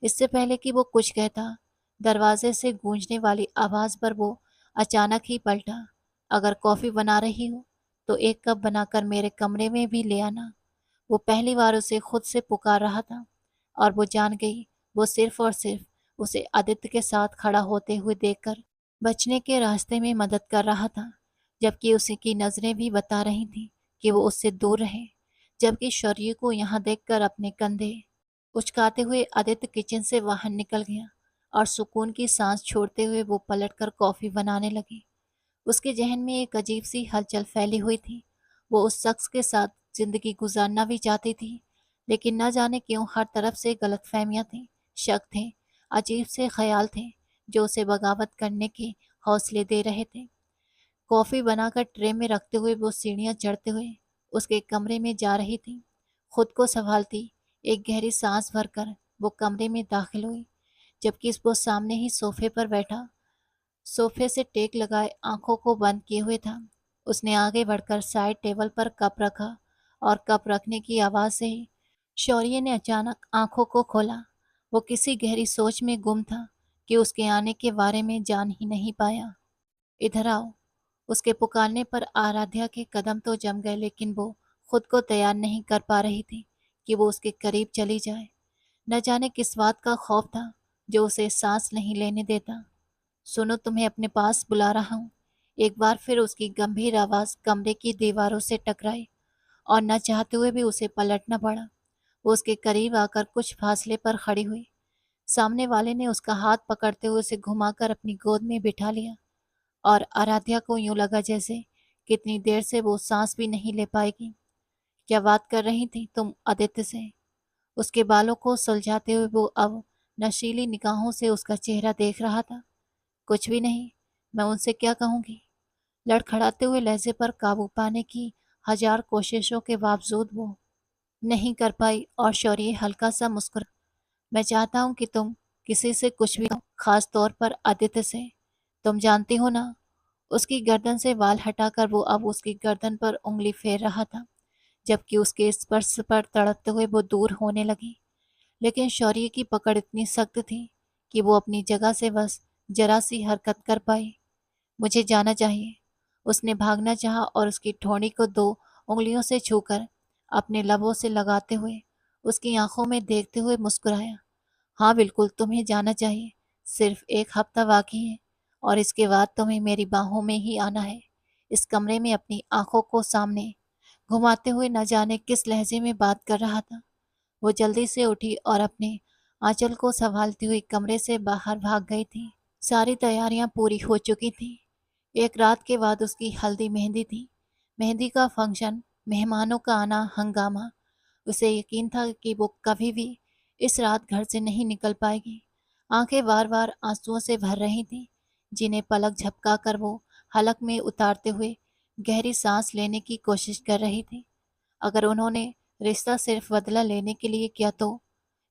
इससे पहले कि वो कुछ कहता, दरवाजे से गूंजने वाली आवाज पर वो अचानक ही पलटा। अगर कॉफी बना रही हो तो एक कप बनाकर मेरे कमरे में भी ले आना। वो पहली बार उसे खुद से पुकार रहा था और वो जान गई वो सिर्फ और सिर्फ उसे आदित्य के साथ खड़ा होते हुए देखकर बचने के रास्ते में मदद कर रहा था, जबकि उसे की नजरें भी बता रही थी कि वो उससे दूर रहे। जबकि शौर्य को यहाँ देखकर अपने कंधे उचकाते हुए आदित्य किचन से बाहर निकल गया और सुकून की सांस छोड़ते हुए वो पलटकर कॉफी बनाने लगी। उसके जहन में एक अजीब सी हलचल फैली हुई थी। वो उस शख्स के साथ जिंदगी गुजारना भी चाहती थी, लेकिन न जाने क्यों हर तरफ से गलतफहमियां थीं, शक थे, अजीब से ख्याल थे जो उसे बगावत करने के हौसले दे रहे थे। कॉफी बनाकर ट्रे में रखते हुए वो सीढ़ियां चढ़ते हुए उसके कमरे में जा रही थी। खुद को संभालती एक गहरी सांस भरकर वो कमरे में दाखिल हुई, जबकि वो सामने ही सोफे पर बैठा सोफे से टेक लगाए आंखों को बंद किए हुए था। उसने आगे बढ़कर साइड टेबल पर कप रखा और कप रखने की आवाज से ही शौर्य ने अचानक आंखों को खोला। वो किसी गहरी सोच में गुम था कि उसके आने के बारे में जान ही नहीं पाया। इधर आओ। उसके पुकारने पर आराध्या के कदम तो जम गए, लेकिन वो खुद को तैयार नहीं कर पा रही थी कि वो उसके करीब चली जाए। न जाने किस बात का खौफ था जो उसे सांस नहीं लेने देता। सुनो, तुम्हें अपने पास बुला रहा हूँ। एक बार फिर उसकी गंभीर आवाज कमरे की दीवारों से टकराई और न चाहते हुए भी उसे पलटना पड़ा। वो उसके करीब आकर कुछ फासले पर खड़ी हुई। सामने वाले ने उसका हाथ पकड़ते हुए उसे घुमाकर अपनी गोद में बिठा लिया और आराध्या को यूं लगा जैसे कितनी देर से वो सांस भी नहीं ले पाएगी। क्या बात कर रही थी तुम आदित्य से? उसके बालों को सुलझाते हुए वो अब नशीली निगाहों से उसका चेहरा देख रहा था। कुछ भी नहीं, मैं उनसे क्या कहूंगी? लड़खड़ाते हुए लहजे पर काबू पाने की हजार कोशिशों के बावजूद वो नहीं कर पाई और शौर्य हल्का सा मुस्कुरा। मैं चाहता हूं कि तुम किसी से कुछ भी कहो, खास तौर पर आदित्य से। तुम जानती हो ना? उसकी गर्दन से बाल हटाकर वो अब उसकी गर्दन पर उंगली फेर रहा था, जबकि उसके स्पर्श पर तड़पते हुए वो दूर होने लगी। लेकिन शौर्य की पकड़ इतनी सख्त थी कि वो अपनी जगह से बस जरा सी हरकत कर पाई। मुझे जाना चाहिए। उसने भागना चाहा और उसकी ठोड़ी को 2 उंगलियों से छूकर अपने लबों से लगाते हुए उसकी आंखों में देखते हुए मुस्कुराया। हाँ बिल्कुल, तुम्हें जाना चाहिए। सिर्फ 1 हफ्ता बाकी है और इसके बाद तुम्हें मेरी बाहों में ही आना है। इस कमरे में अपनी आंखों को सामने घुमाते हुए न जाने किस लहजे में बात कर रहा था। वो जल्दी से उठी और अपने आंचल को संभालती हुई कमरे से बाहर भाग गई थी। सारी तैयारियां पूरी हो चुकी थी। एक रात के बाद उसकी हल्दी मेहंदी थी। मेहंदी का फंक्शन, मेहमानों का आना, हंगामा। उसे यकीन था कि वो कभी भी इस रात घर से नहीं निकल पाएगी। आंखें बार बार आंसुओं से भर रही थीं, जिन्हें पलक झपका कर वो हलक में उतारते हुए गहरी सांस लेने की कोशिश कर रही थी। अगर उन्होंने रिश्ता सिर्फ बदला लेने के लिए किया तो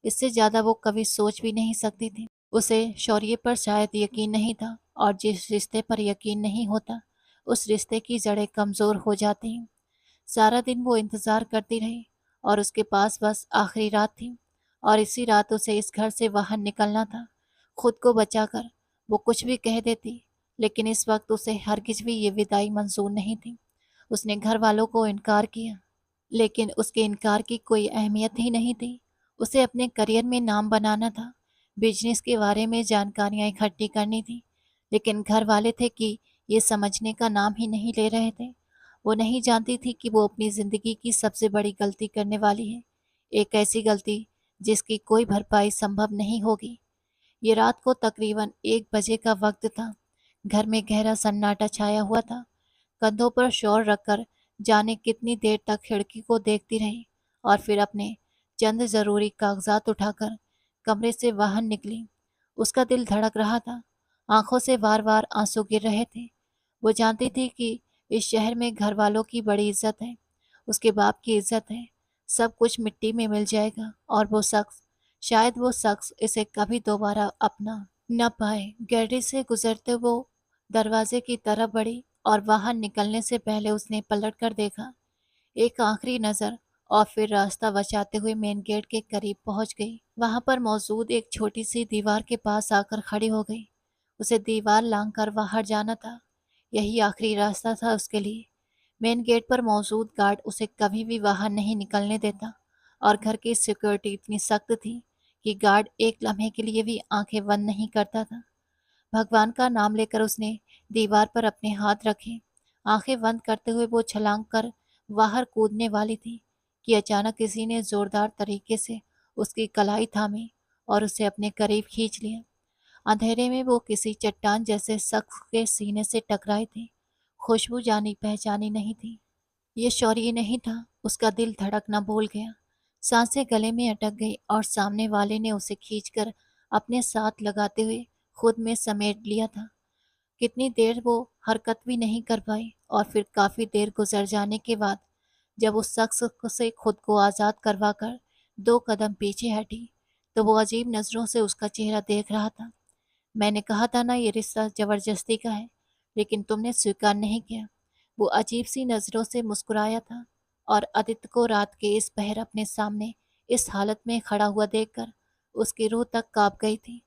इससे ज़्यादा वो कभी सोच भी नहीं सकती थी। उसे शौर्य पर शायद यकीन नहीं था, और जिस रिश्ते पर यकीन नहीं होता उस रिश्ते की जड़ें कमज़ोर हो जाती हैं। सारा दिन वो इंतज़ार करती रही, और उसके पास बस आखिरी रात थी, और इसी रात उसे इस घर से बाहर निकलना था। खुद को बचाकर वो कुछ भी कह देती, लेकिन इस वक्त उसे हरगिज भी ये विदाई मंजूर नहीं थी। उसने घर वालों को इनकार किया, लेकिन उसके इनकार की कोई अहमियत ही नहीं थी। उसे अपने करियर में नाम बनाना था, बिजनेस के बारे में जानकारियां इकट्ठी करनी थी, लेकिन घर वाले थे कि ये समझने का नाम ही नहीं ले रहे थे। वो नहीं जानती थी कि वो अपनी ज़िंदगी की सबसे बड़ी गलती करने वाली है, एक ऐसी गलती जिसकी कोई भरपाई संभव नहीं होगी। ये रात को तकरीबन 1 बजे का वक्त था। घर में गहरा सन्नाटा छाया हुआ था। कंधों पर शॉल रखकर जाने कितनी देर तक खिड़की को देखती रही, और फिर अपने चंद ज़रूरी कागजात उठाकर कमरे से बाहर निकली। उसका दिल धड़क रहा था, आंखों से बार बार आंसू गिर रहे थे। वो जानती थी कि इस शहर में घर वालों की बड़ी इज्जत है, उसके बाप की इज्जत है। सब कुछ मिट्टी में मिल जाएगा, और वो शख्स, शायद वो शख्स इसे कभी दोबारा अपना न पाए। गैलरी से गुजरते वो दरवाजे की तरफ बढ़ी, और बाहर निकलने से पहले उसने पलट कर देखा। एक आखिरी नज़र, और फिर रास्ता बचाते हुए मेन गेट के करीब पहुंच गई। वहां पर मौजूद एक छोटी सी दीवार के पास आकर खड़ी हो गई। उसे दीवार लांघकर बाहर जाना था, यही आखिरी रास्ता था उसके लिए। मेन गेट पर मौजूद गार्ड उसे कभी भी बाहर नहीं निकलने देता, और घर की सिक्योरिटी इतनी सख्त थी कि गार्ड एक लम्हे के लिए भी आंखें बंद नहीं करता था। भगवान का नाम लेकर उसने दीवार पर अपने हाथ रखे। आंखें बंद करते हुए वो छलांग कर बाहर कूदने वाली थी कि अचानक किसी ने जोरदार तरीके से उसकी कलाई थामी और उसे अपने करीब खींच लिया। अंधेरे में वो किसी चट्टान जैसे शख्स के सीने से टकराई थी। खुशबू जानी पहचानी नहीं थी। ये शौर्य नहीं था। उसका दिल धड़कना भूल गया, सांसें गले में अटक गई, और सामने वाले ने उसे खींचकर अपने साथ लगाते हुए खुद में समेट लिया था। कितनी देर वो हरकत भी नहीं कर पाई, और फिर काफी देर गुजर जाने के बाद जब उस शख्स से खुद को आजाद करवाकर 2 कदम पीछे हटी, तो वो अजीब नजरों से उसका चेहरा देख रहा था। मैंने कहा था ना, ये रिश्ता जबरदस्ती का है, लेकिन तुमने स्वीकार नहीं किया। वो अजीब सी नजरों से मुस्कुराया था, और आदित्य को रात के इस पहर अपने सामने इस हालत में खड़ा हुआ देखकर उसकी रूह तक कांप गई थी।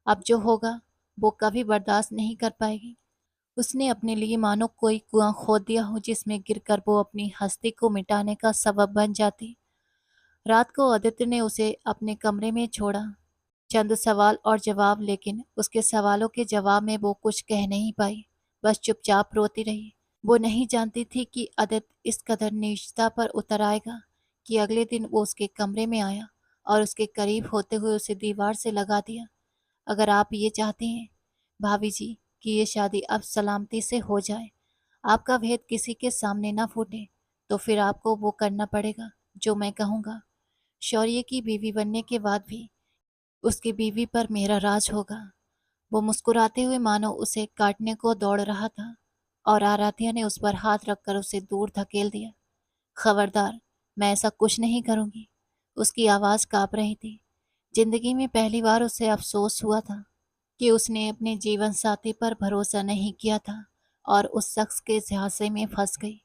अब जो होगा वो कभी बर्दाश्त नहीं कर पाएगी। उसने अपने लिए मानो कोई कुआं खोद दिया हो, जिसमें गिरकर वो अपनी हस्ती को मिटाने का सबब बन जाती। रात को आदित्य ने उसे अपने कमरे में छोड़ा। चंद सवाल और जवाब, लेकिन उसके सवालों के जवाब में वो कुछ कह नहीं पाई, बस चुपचाप रोती रही। वो नहीं जानती थी कि आदित्य इस कदर नीचता पर उतर आएगा कि अगले दिन वो उसके कमरे में आया और उसके करीब होते हुए उसे दीवार से लगा दिया। अगर आप ये चाहती हैं भाभी जी कि ये शादी अब सलामती से हो जाए, आपका भेद किसी के सामने ना फूटे, तो फिर आपको वो करना पड़ेगा जो मैं कहूँगा। शौर्य की बीवी बनने के बाद भी उसकी बीवी पर मेरा राज होगा। वो मुस्कुराते हुए मानो उसे काटने को दौड़ रहा था, और आराध्या ने उस पर हाथ रखकर उसे दूर धकेल दिया। खबरदार, मैं ऐसा कुछ नहीं करूंगी। उसकी आवाज कांप रही थी। जिंदगी में पहली बार उसे अफसोस हुआ था कि उसने अपने जीवन साथी पर भरोसा नहीं किया था, और उस शख्स के झांसे में फंस गई।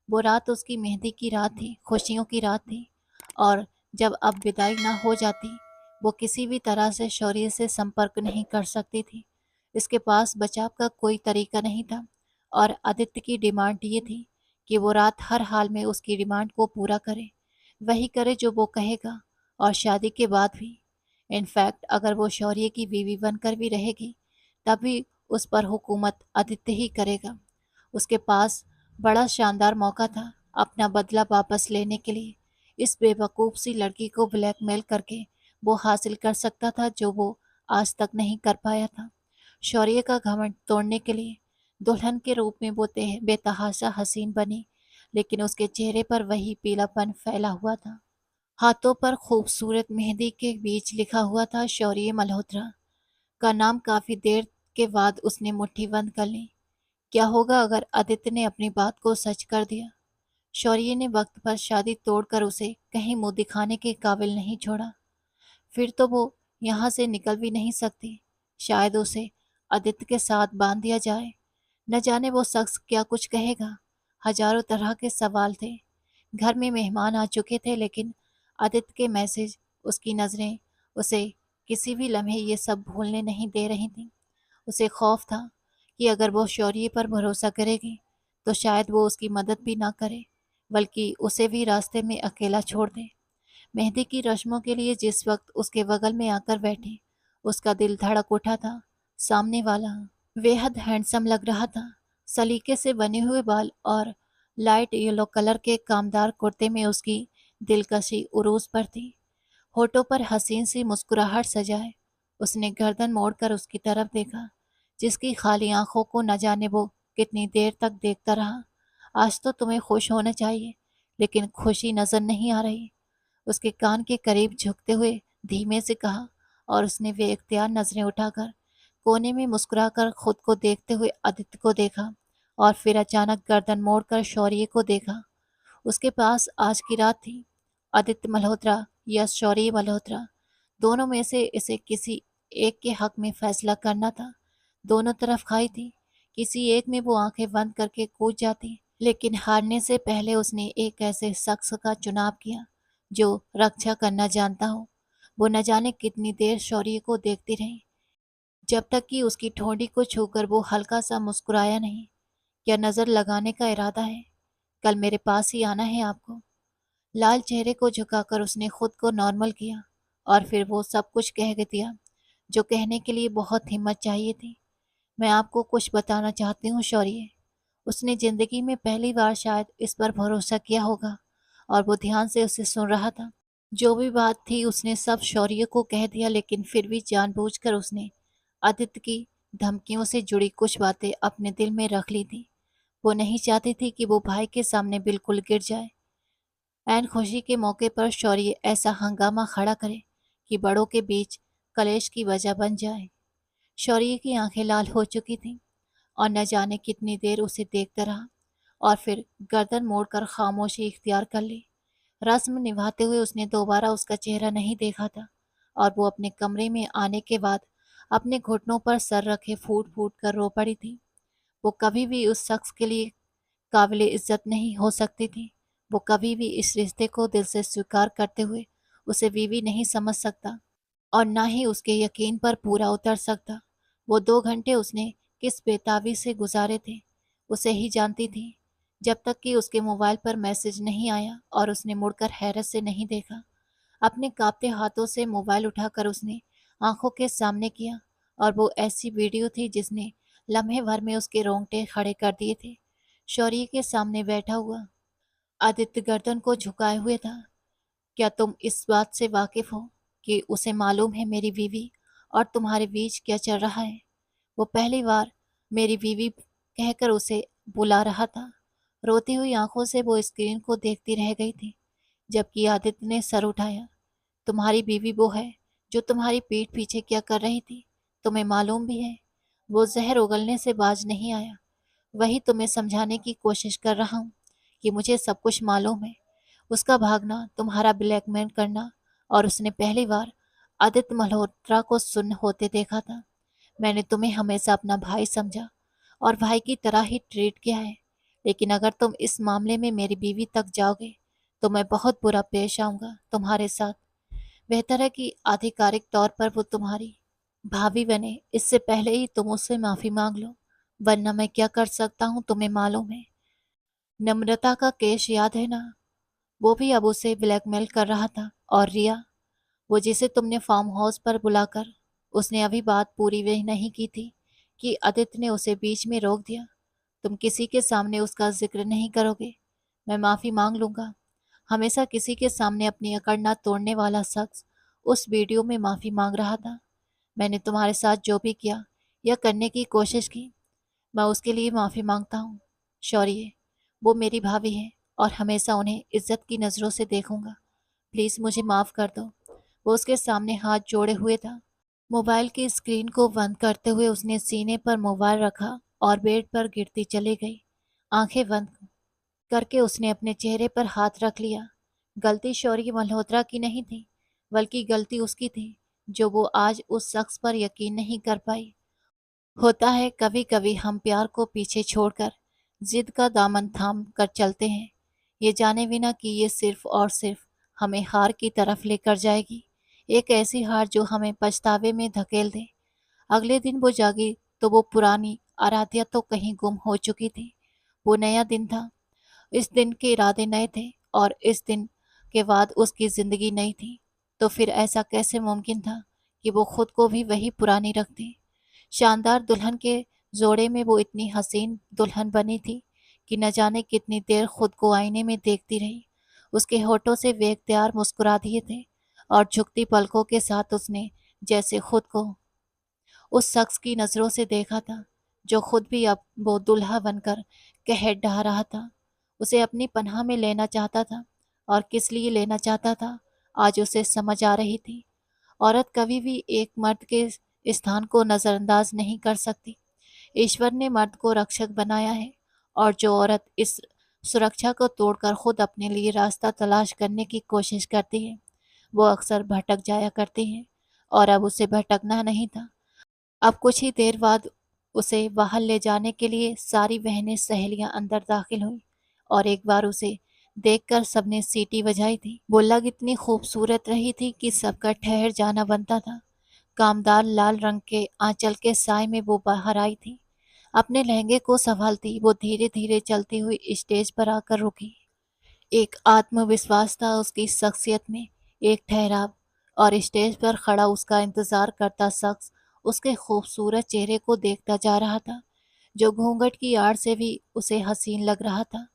वो रात उसकी मेहंदी की रात थी, खुशियों की रात थी, और जब अब विदाई ना हो जाती, वो किसी भी तरह से शौर्य से संपर्क नहीं कर सकती थी। इसके पास बचाव का कोई तरीका नहीं था, और आदित्य की डिमांड ये थी कि वो रात हर हाल में उसकी डिमांड को पूरा करे, वही करे जो वो कहेगा, और शादी के बाद भी। इनफैक्ट अगर वो शौर्य की बीवी बनकर भी रहेगी, तब भी उस पर हुकूमत आदित्य ही करेगा। उसके पास बड़ा शानदार मौका था अपना बदला वापस लेने के लिए। इस बेवकूफ़ सी लड़की को ब्लैकमेल करके वो हासिल कर सकता था जो वो आज तक नहीं कर पाया था। शौर्य का घमंड तोड़ने के लिए दुल्हन के रूप में वो बेतहाशा हसीन बनी, लेकिन उसके चेहरे पर वही पीलापन फैला हुआ था। हाथों पर खूबसूरत मेहंदी के बीच लिखा हुआ था शौर्य मल्होत्रा का नाम। काफी देर के बाद उसने मुट्ठी बंद कर ली। क्या होगा अगर आदित्य ने अपनी बात को सच कर दिया? शौर्य ने वक्त पर शादी तोड़कर उसे कहीं मुंह दिखाने के काबिल नहीं छोड़ा। फिर तो वो यहाँ से निकल भी नहीं सकती। शायद उसे आदित्य के साथ बांध दिया जाए। न जाने वो शख्स क्या कुछ कहेगा। हजारों तरह के सवाल थे। घर में मेहमान आ चुके थे, लेकिन आदित्य के मैसेज, उसकी नज़रें उसे किसी भी लम्हे ये सब भूलने नहीं दे रही थीं। उसे खौफ था कि अगर वो शौर्य पर भरोसा करेगी तो शायद वो उसकी मदद भी ना करे, बल्कि उसे भी रास्ते में अकेला छोड़ दे। मेहंदी की रस्मों के लिए जिस वक्त उसके बगल में आकर बैठी, उसका दिल धड़क उठा था। सामने वाला बेहद हैंडसम लग रहा था। सलीके से बने हुए बाल और लाइट येलो कलर के कामदार कुर्ते में उसकी दिलकशी उरूज पर थी। होठों पर हसीन सी मुस्कुराहट सजाए उसने गर्दन मोड़कर उसकी तरफ देखा, जिसकी खाली आंखों को न जाने वो कितनी देर तक देखता रहा। आज तो तुम्हें खुश होना चाहिए, लेकिन खुशी नजर नहीं आ रही, उसके कान के करीब झुकते हुए धीमे से कहा। और उसने वे इख्तियार नजरें उठाकर कोने में मुस्कुराकर खुद को देखते हुए आदित्य को देखा, और फिर अचानक गर्दन मोड़कर शौर्य को देखा। उसके पास आज की रात थी। आदित्य मल्होत्रा या शौर्य मल्होत्रा, दोनों में से इसे किसी एक के हक में फैसला करना था। दोनों तरफ खाई थी। किसी एक में वो आंखें बंद करके कूद जाती, लेकिन हारने से पहले उसने एक ऐसे शख्स का चुनाव किया जो रक्षा करना जानता हो। वो न जाने कितनी देर शौर्य को देखती रही, जब तक कि उसकी ठोड़ी को छूकर वो हल्का सा मुस्कुराया नहीं। क्या नजर लगाने का इरादा है? कल मेरे पास ही आना है आपको। लाल चेहरे को झुकाकर उसने खुद को नॉर्मल किया, और फिर वो सब कुछ कह दिया जो कहने के लिए बहुत हिम्मत चाहिए थी। मैं आपको कुछ बताना चाहती हूँ शौर्य। उसने जिंदगी में पहली बार शायद इस पर भरोसा किया होगा, और वो ध्यान से उसे सुन रहा था। जो भी बात थी उसने सब शौर्य को कह दिया, लेकिन फिर भी जानबूझकर उसने आदित्य की धमकियों से जुड़ी कुछ बातें अपने दिल में रख ली थी। वो नहीं चाहती थी कि वो भाई के सामने बिल्कुल गिर जाए। ऐन खुशी के मौके पर शौर्य ऐसा हंगामा खड़ा करे कि बड़ों के बीच कलेश की वजह बन जाए। शौर्य की आंखें लाल हो चुकी थीं, और न जाने कितनी देर उसे देखता रहा, और फिर गर्दन मोड़कर खामोशी इख्तियार कर ली। रस्म निभाते हुए उसने दोबारा उसका चेहरा नहीं देखा था, और वो अपने कमरे में आने के बाद अपने घुटनों पर सर रखे फूट फूट कर रो पड़ी थी। वो कभी भी उस शख्स के लिए काबिले इज्जत नहीं हो सकती थी। वो कभी भी इस रिश्ते को दिल से स्वीकार करते हुए उसे बीवी नहीं समझ सकता, और ना ही उसके यकीन पर पूरा उतर सकता। वो 2 घंटे उसने किस बेताबी से गुजारे थे, उसे ही जानती थी, जब तक कि उसके मोबाइल पर मैसेज नहीं आया और उसने मुड़कर हैरत से नहीं देखा। अपने कांपते हाथों से मोबाइल उठाकर उसने आंखों के सामने किया, और वो ऐसी वीडियो थी जिसने लम्हे भर में उसके रोंगटे खड़े कर दिए थे। शौर्य के सामने बैठा हुआ आदित्य गर्दन को झुकाए हुए था। क्या तुम इस बात से वाकिफ हो कि उसे मालूम है मेरी बीवी और तुम्हारे बीच क्या चल रहा है? वो पहली बार मेरी बीवी कहकर उसे बुला रहा था। रोती हुई आंखों से वो स्क्रीन को देखती रह गई थी, जबकि आदित्य ने सर उठाया। तुम्हारी बीवी वो है जो तुम्हारी पीठ पीछे क्या कर रही थी, तुम्हें मालूम भी है। वो जहर उगलने से बाज नहीं आया। वही तुम्हें समझाने की कोशिश कर रहा हूँ कि मुझे सब कुछ मालूम है। उसका भागना, तुम्हारा ब्लैकमेल करना, और उसने पहली बार आदित्य मल्होत्रा को सुन होते देखा था। मैंने तुम्हें हमेशा अपना भाई समझा और भाई की तरह ही ट्रीट किया है, लेकिन अगर तुम इस मामले में मेरी बीवी तक जाओगे तो मैं बहुत बुरा पेश आऊंगा तुम्हारे साथ। बेहतर है कि आधिकारिक तौर पर वो तुम्हारी भाभी बने, इससे पहले ही तुम उससे माफी मांग लो, वरना मैं क्या कर सकता हूँ तुम्हें मालूम है। नम्रता का केस याद है ना? वो भी अब उसे ब्लैकमेल कर रहा था। और रिया, वो जिसे तुमने फार्म हाउस पर बुलाकर, उसने अभी बात पूरी भी नहीं की थी कि आदित्य ने उसे बीच में रोक दिया। तुम किसी के सामने उसका जिक्र नहीं करोगे, मैं माफी मांग लूंगा। हमेशा किसी के सामने अपनी अकड़ न तोड़ने वाला शख्स उस वीडियो में माफी मांग रहा था। मैंने तुम्हारे साथ जो भी किया या करने की कोशिश की, मैं उसके लिए माफी मांगता हूँ शौर्य। वो मेरी भाभी है और हमेशा उन्हें इज्जत की नज़रों से देखूंगा। प्लीज़ मुझे माफ़ कर दो। वो उसके सामने हाथ जोड़े हुए था। मोबाइल की स्क्रीन को बंद करते हुए उसने सीने पर मोबाइल रखा और बेड पर गिरती चली गई, आंखें बंद करके उसने अपने चेहरे पर हाथ रख लिया। गलती शौर्य मल्होत्रा की नहीं थी, बल्कि गलती उसकी थी, जो वो आज उस शख्स पर यकीन नहीं कर पाई। होता है कभी कभी हम प्यार को पीछे छोड़कर जिद का दामन थाम कर चलते हैं, ये जाने बिना कि ये सिर्फ और सिर्फ हमें हार की तरफ लेकर जाएगी। एक ऐसी हार जो हमें पछतावे में धकेल दे। अगले दिन वो जागी तो वो पुरानी आराध्या तो कहीं गुम हो चुकी थी। वो नया दिन था, इस दिन के इरादे नए थे, और इस दिन के बाद उसकी जिंदगी नई थी। तो फिर ऐसा कैसे मुमकिन था कि वो खुद को भी वही पुरानी रखती? शानदार दुल्हन के जोड़े में वो इतनी हसीन दुल्हन बनी थी कि न जाने कितनी देर खुद को आईने में देखती रही। उसके होठों से वे इख्तियार मुस्कुरा दिए थे, और झुकती पलकों के साथ उसने जैसे खुद को उस शख्स की नजरों से देखा था, जो खुद भी अब वो दुल्हा बनकर कहर ढहा रहा था। उसे अपनी पनाह में लेना चाहता था, और किस लिए लेना चाहता था आज उसे समझ आ रही थी। औरत कभी भी एक मर्द के स्थान को नजरअंदाज नहीं कर सकती। ईश्वर ने मर्द को रक्षक बनाया है, और जो औरत इस सुरक्षा को तोड़कर खुद अपने लिए रास्ता तलाश करने की कोशिश करती है, वो अक्सर भटक जाया करती है। और अब उसे भटकना नहीं था। अब कुछ ही देर बाद उसे बाहर ले जाने के लिए सारी बहनें सहेलियां अंदर दाखिल हुईं, और एक बार उसे देखकर सबने सीटी बजाई थी। वो लग इतनी खूबसूरत रही थी कि सबका ठहर जाना बनता था। कामदार लाल रंग के आंचल के साय में वो बाहर आई थी। अपने लहंगे को संभालती वो धीरे धीरे चलती हुई स्टेज पर आकर रुकी। एक आत्मविश्वास था उसकी शख्सियत में, एक ठहराव। और स्टेज पर खड़ा उसका इंतजार करता शख्स उसके खूबसूरत चेहरे को देखता जा रहा था, जो घूंघट की आड़ से भी उसे हसीन लग रहा था।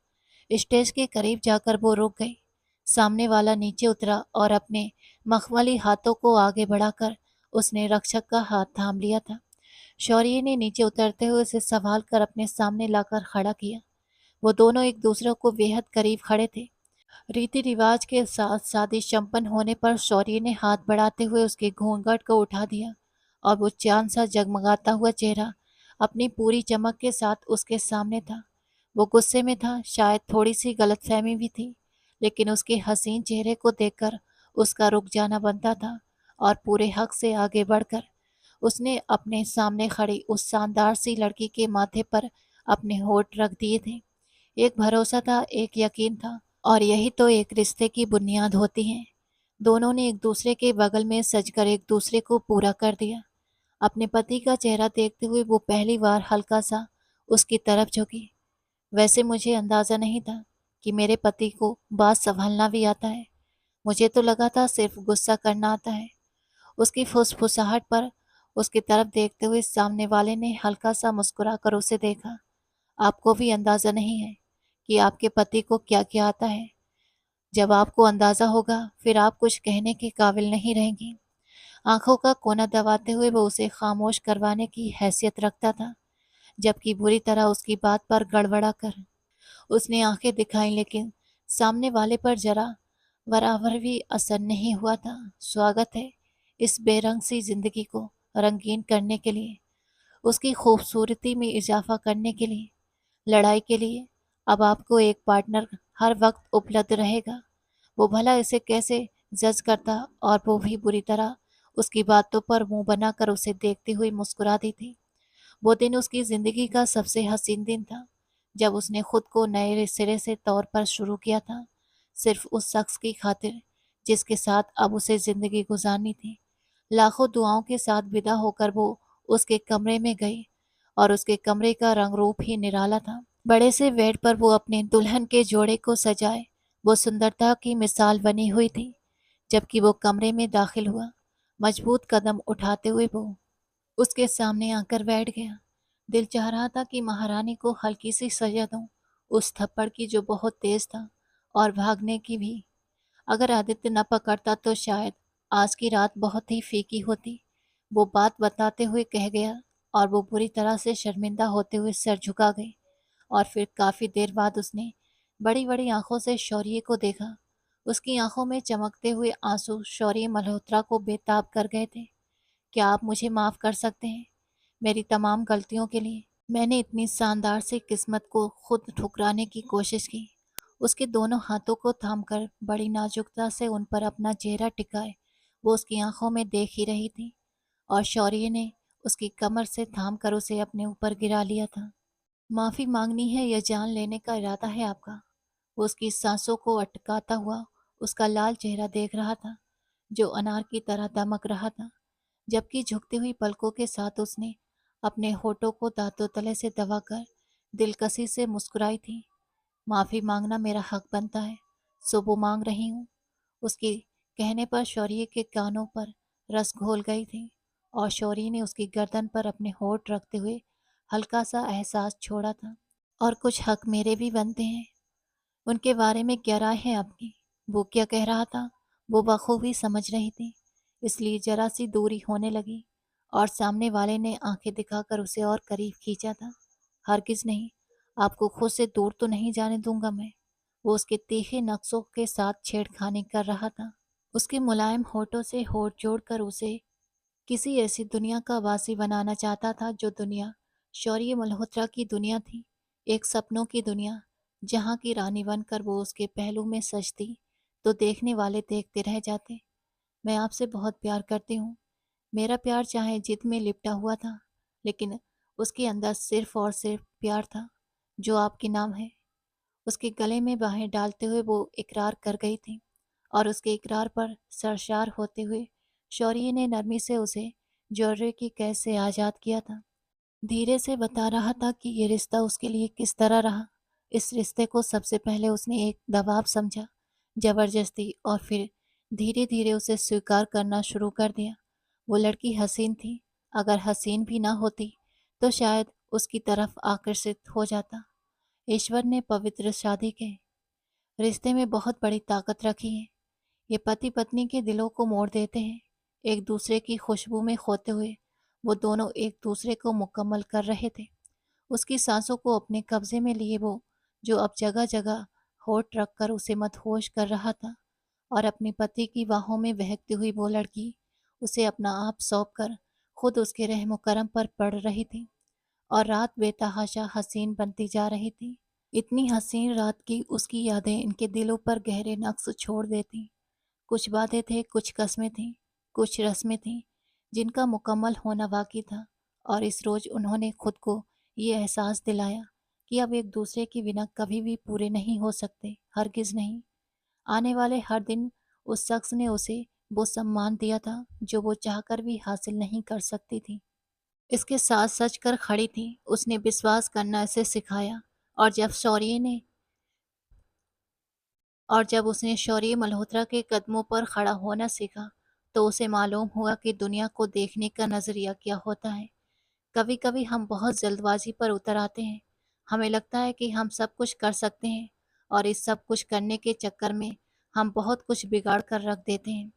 स्टेज के करीब जाकर वो रुक गई। सामने वाला नीचे उतरा और अपने मखमली हाथों को आगे बढ़ाकर उसने रक्षक का हाथ थाम लिया था। शौर्य ने नीचे उतरते हुए उसे संभाल कर अपने सामने लाकर खड़ा किया। वो दोनों एक दूसरे को बेहद करीब खड़े थे। रीति रिवाज के साथ शादी संपन्न होने पर शौर्य ने हाथ बढ़ाते हुए उसके घूंघट को उठा दिया, और वो चांद सा जगमगाता हुआ चेहरा अपनी पूरी चमक के साथ उसके सामने था। वो गुस्से में था, शायद थोड़ी सी गलतफहमी भी थी, लेकिन उसके हसीन चेहरे को देखकर उसका रुक जाना बनता था, और पूरे हक से आगे बढ़कर उसने अपने सामने खड़ी उस शानदार सी लड़की के माथे पर अपने होठ रख दिए थे। एक भरोसा था, एक यकीन था, और यही तो एक रिश्ते की बुनियाद होती है। दोनों ने एक दूसरे के बगल में सजकर एक दूसरे को पूरा कर दिया। अपने पति का चेहरा देखते हुए वो पहली बार हल्का सा उसकी तरफ झुकी। वैसे मुझे अंदाजा नहीं था कि मेरे पति को बात संभालना भी आता है। मुझे तो लगा था सिर्फ गुस्सा करना आता है। उसकी फुसफुसाहट पर उसकी तरफ देखते हुए सामने वाले ने हल्का सा मुस्कुराकर उसे देखा। आपको भी अंदाजा नहीं है कि आपके पति को क्या क्या आता है। जब आपको अंदाजा होगा फिर आप कुछ कहने के काबिल नहीं रहेंगी। आंखों का कोना दबाते हुए वो उसे खामोश करवाने की हैसियत रखता था, जबकि बुरी तरह उसकी बात पर गड़बड़ा कर उसने आंखें दिखाई, लेकिन सामने वाले पर जरा बराबर भी असर नहीं हुआ था। स्वागत है इस बेरंग सी जिंदगी को रंगीन करने के लिए, उसकी खूबसूरती में इजाफा करने के लिए, लड़ाई के लिए। अब आपको एक पार्टनर हर वक्त उपलब्ध रहेगा। वो भला इसे कैसे जज करता, और वो भी बुरी तरह उसकी बातों पर मुंह बनाकर उसे देखती हुई मुस्कुरा दी थी। वो दिन उसकी जिंदगी का सबसे हसीन दिन था, जब उसने खुद को नए सिरे से तौर पर शुरू किया था, सिर्फ उस शख्स की खातिर जिसके साथ अब उसे जिंदगी गुजारनी थी। लाखों दुआओं के साथ विदा होकर वो उसके कमरे में गई, और उसके कमरे का रंग रूप ही निराला था। बड़े से बेड पर वो अपने दुल्हन के जोड़े को सजाए वो सुंदरता की मिसाल बनी हुई थी। जबकि वो कमरे में दाखिल हुआ, मजबूत कदम उठाते हुए वो उसके सामने आकर बैठ गया। दिल चाह रहा था कि महारानी को हल्की सी सजा दूं, उस थप्पड़ की जो बहुत तेज था, और भागने की भी। अगर आदित्य न पकड़ता तो शायद आज की रात बहुत ही फीकी होती। वो बात बताते हुए कह गया, और वो बुरी तरह से शर्मिंदा होते हुए सर झुका गई। और फिर काफी देर बाद उसने बड़ी बड़ी आंखों से शौर्य को देखा। उसकी आंखों में चमकते हुए आंसू शौर्य मल्होत्रा को बेताब कर गए थे। क्या आप मुझे माफ कर सकते हैं मेरी तमाम गलतियों के लिए? मैंने इतनी शानदार सी किस्मत को खुद ठुकराने की कोशिश की, उसके दोनों हाथों को थामकर बड़ी नाजुकता से उन पर अपना चेहरा टिकाए वो उसकी आंखों में देख ही रही थी, और शौर्य ने उसकी कमर से थामकर उसे अपने ऊपर गिरा लिया था। माफी मांगनी है या जान लेने का इरादा है आपका? वो उसकी सांसों को अटकाता हुआ उसका लाल चेहरा देख रहा था, जो अनार की तरह दमक रहा था, जबकि झुकती हुई पलकों के साथ उसने अपने होठों को दांतों तले से दबाकर दिलकशी से मुस्कुराई थी। माफी मांगना मेरा हक बनता है, सो वो मांग रही हूँ। उसके कहने पर शौर्य के कानों पर रस घोल गई थी, और शौर्य ने उसकी गर्दन पर अपने होठ रखते हुए हल्का सा एहसास छोड़ा था। और कुछ हक मेरे भी बनते हैं। उनके बारे में क्या राय है आपकी? वो क्या कह रहा था वो बखूबी समझ रही थी, इसलिए जरा सी दूरी होने लगी, और सामने वाले ने आंखें दिखाकर उसे और करीब खींचा था। हरगिज नहीं, आपको खुद से दूर तो नहीं जाने दूंगा मैं। वो उसके तीखे नक्शों के साथ छेड़खानी कर रहा था। उसके मुलायम होठों से होठ जोड़कर उसे किसी ऐसी दुनिया का वासी बनाना चाहता था, जो दुनिया शौर्य मल्होत्रा की दुनिया थी। एक सपनों की दुनिया, जहाँ की रानी बनकर वो उसके पहलू में सजती तो देखने वाले देखते रह जाते। मैं आपसे बहुत प्यार करती हूँ। मेरा प्यार चाहे जिद में लिपटा हुआ था, लेकिन उसके अंदर सिर्फ और सिर्फ प्यार था, जो आपके नाम है। उसके गले में बाहें डालते हुए वो इकरार कर गई थी, और उसके इकरार पर सरशार होते हुए शौर्य ने नरमी से उसे ज्वेलरी की कैद से आज़ाद किया था। धीरे से बता रहा था कि ये रिश्ता उसके लिए किस तरह रहा। इस रिश्ते को सबसे पहले उसने एक दबाव समझा, जबरदस्ती, और फिर धीरे धीरे उसे स्वीकार करना शुरू कर दिया। वो लड़की हसीन थी, अगर हसीन भी ना होती तो शायद उसकी तरफ आकर्षित हो जाता। ईश्वर ने पवित्र शादी के रिश्ते में बहुत बड़ी ताकत रखी है। ये पति पत्नी के दिलों को मोड़ देते हैं। एक दूसरे की खुशबू में खोते हुए वो दोनों एक दूसरे को मुकम्मल कर रहे थे। उसकी सांसों को अपने कब्जे में लिए वो, जो अब जगह जगह होठ रखकर उसे मदहोश कर रहा था, और अपने पति की बाहों में बहकती हुई वो लड़की उसे अपना आप सौंप कर खुद उसके रहम करम पर पड़ रही थी, और रात बेतहाशा हसीन बनती जा रही थी। इतनी हसीन रात की उसकी यादें इनके दिलों पर गहरे नक्श छोड़ देती। कुछ बातें थे, कुछ कस्में थीं, कुछ रस्में थीं, जिनका मुकम्मल होना बाकी था, और इस रोज़ उन्होंने खुद को ये एहसास दिलाया कि अब एक दूसरे के बिना कभी भी पूरे नहीं हो सकते, हरगिज़ नहीं। आने वाले हर दिन उस शख्स ने उसे वो सम्मान दिया था जो वो चाहकर भी हासिल नहीं कर सकती थी। इसके साथ सच कर खड़ी थी, उसने विश्वास करना इसे सिखाया। और जब शौर्य ने और जब उसने शौर्य मल्होत्रा के कदमों पर खड़ा होना सीखा, तो उसे मालूम हुआ कि दुनिया को देखने का नज़रिया क्या होता है। कभी कभी हम बहुत जल्दबाजी पर उतर आते हैं। हमें लगता है कि हम सब कुछ कर सकते हैं, और इस सब कुछ करने के चक्कर में हम बहुत कुछ बिगाड़ कर रख देते हैं।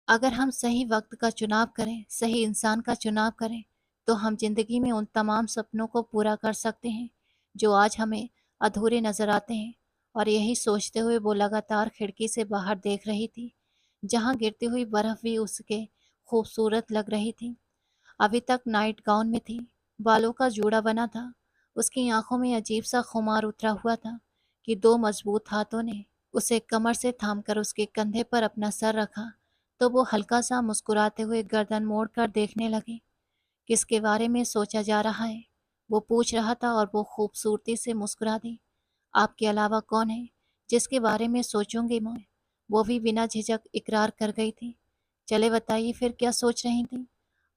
अगर हम सही वक्त का चुनाव करें, सही इंसान का चुनाव करें, तो हम जिंदगी में उन तमाम सपनों को पूरा कर सकते हैं जो आज हमें अधूरे नजर आते हैं। और यही सोचते हुए वो लगातार खिड़की से बाहर देख रही थी, जहां गिरती हुई बर्फ भी उसके खूबसूरत लग रही थी। अभी तक नाइट गाउन में थी, बालों का जूड़ा बना था, उसकी आंखों में अजीब सा खुमार उतरा हुआ था, कि दो मजबूत हाथों ने उसे कमर से थामकर उसके कंधे पर अपना सर रखा, तो वो हल्का सा मुस्कुराते हुए गर्दन मोड़ कर देखने लगी। किसके बारे में सोचा जा रहा है? वो पूछ रहा था, और वो खूबसूरती से मुस्कुरा दी। आपके अलावा कौन है जिसके बारे में सोचूंगी मैं? वो भी बिना झिझक इकरार कर गई थी। चले बताइए फिर क्या सोच रही थी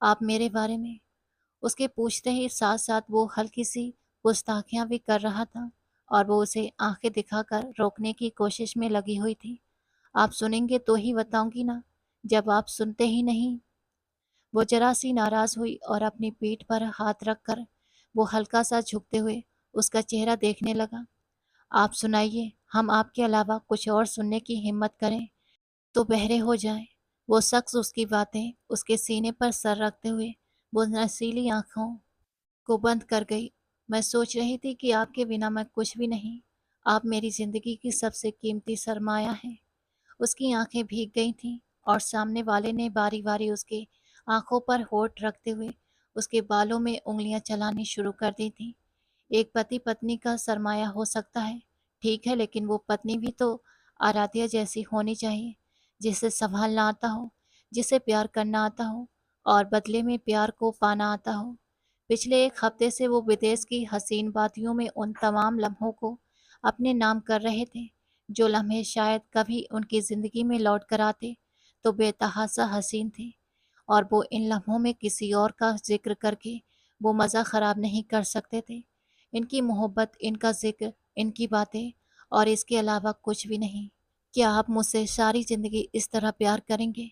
आप मेरे बारे में? उसके पूछते ही साथ साथ वो हल्की सी गुस्ताखियां भी कर रहा था, और वो उसे आंखें दिखाकर रोकने की कोशिश में लगी हुई थी। आप सुनेंगे तो ही बताऊंगी ना, जब आप सुनते ही नहीं। वो जरा सी नाराज हुई, और अपनी पीठ पर हाथ रखकर वो हल्का सा झुकते हुए उसका चेहरा देखने लगा। आप सुनाइए, हम आपके अलावा कुछ और सुनने की हिम्मत करें तो बहरे हो जाएं। वो शख्स उसकी बातें उसके सीने पर सर रखते हुए वो नशीली आंखों को बंद कर गई। मैं सोच रही थी कि आपके बिना मैं कुछ भी नहीं। आप मेरी जिंदगी की सबसे कीमती सरमाया हैं। उसकी आंखें भीग गई थीं, और सामने वाले ने बारी बारी उसके आंखों पर होठ रखते हुए उसके बालों में उंगलियां चलानी शुरू कर दी थी। एक पति पत्नी का सरमाया हो सकता है, ठीक है, लेकिन वो पत्नी भी तो आराध्या जैसी होनी चाहिए, जिसे सँभालना आता हो, जिसे प्यार करना आता हो और बदले में प्यार को पाना आता हो। पिछले 1 हफ्ते से वो विदेश की हसीन वादियों में उन तमाम लम्हों को अपने नाम कर रहे थे, जो लम्हे शायद कभी उनकी ज़िंदगी में लौट कर आते, तो बेतहाशा हसीन थे। और वो इन लम्हों में किसी और का ज़िक्र करके वो मज़ा ख़राब नहीं कर सकते थे। इनकी मोहब्बत, इनका ज़िक्र, इनकी बातें और इसके अलावा कुछ भी नहीं। क्या आप मुझसे सारी ज़िंदगी इस तरह प्यार करेंगे?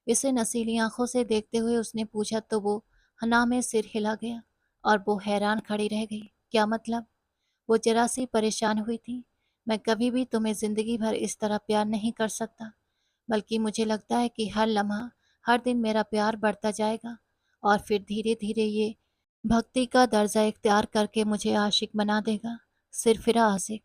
इसे नशीली आँखों से देखते हुए उसने पूछा तो वो ना में सिर हिला गया और वो हैरान खड़ी रह गई। क्या मतलब? वो ज़रा-सी परेशान हुई थी। मैं कभी भी तुम्हें ज़िंदगी भर इस तरह प्यार नहीं कर सकता। बल्कि मुझे लगता है कि हर लम्हा, हर दिन मेरा प्यार बढ़ता जाएगा और फिर धीरे-धीरे ये भक्ति का दर्जा इख्तियार करके मुझे आशिक बना देगा। सिरफिरा आशिक।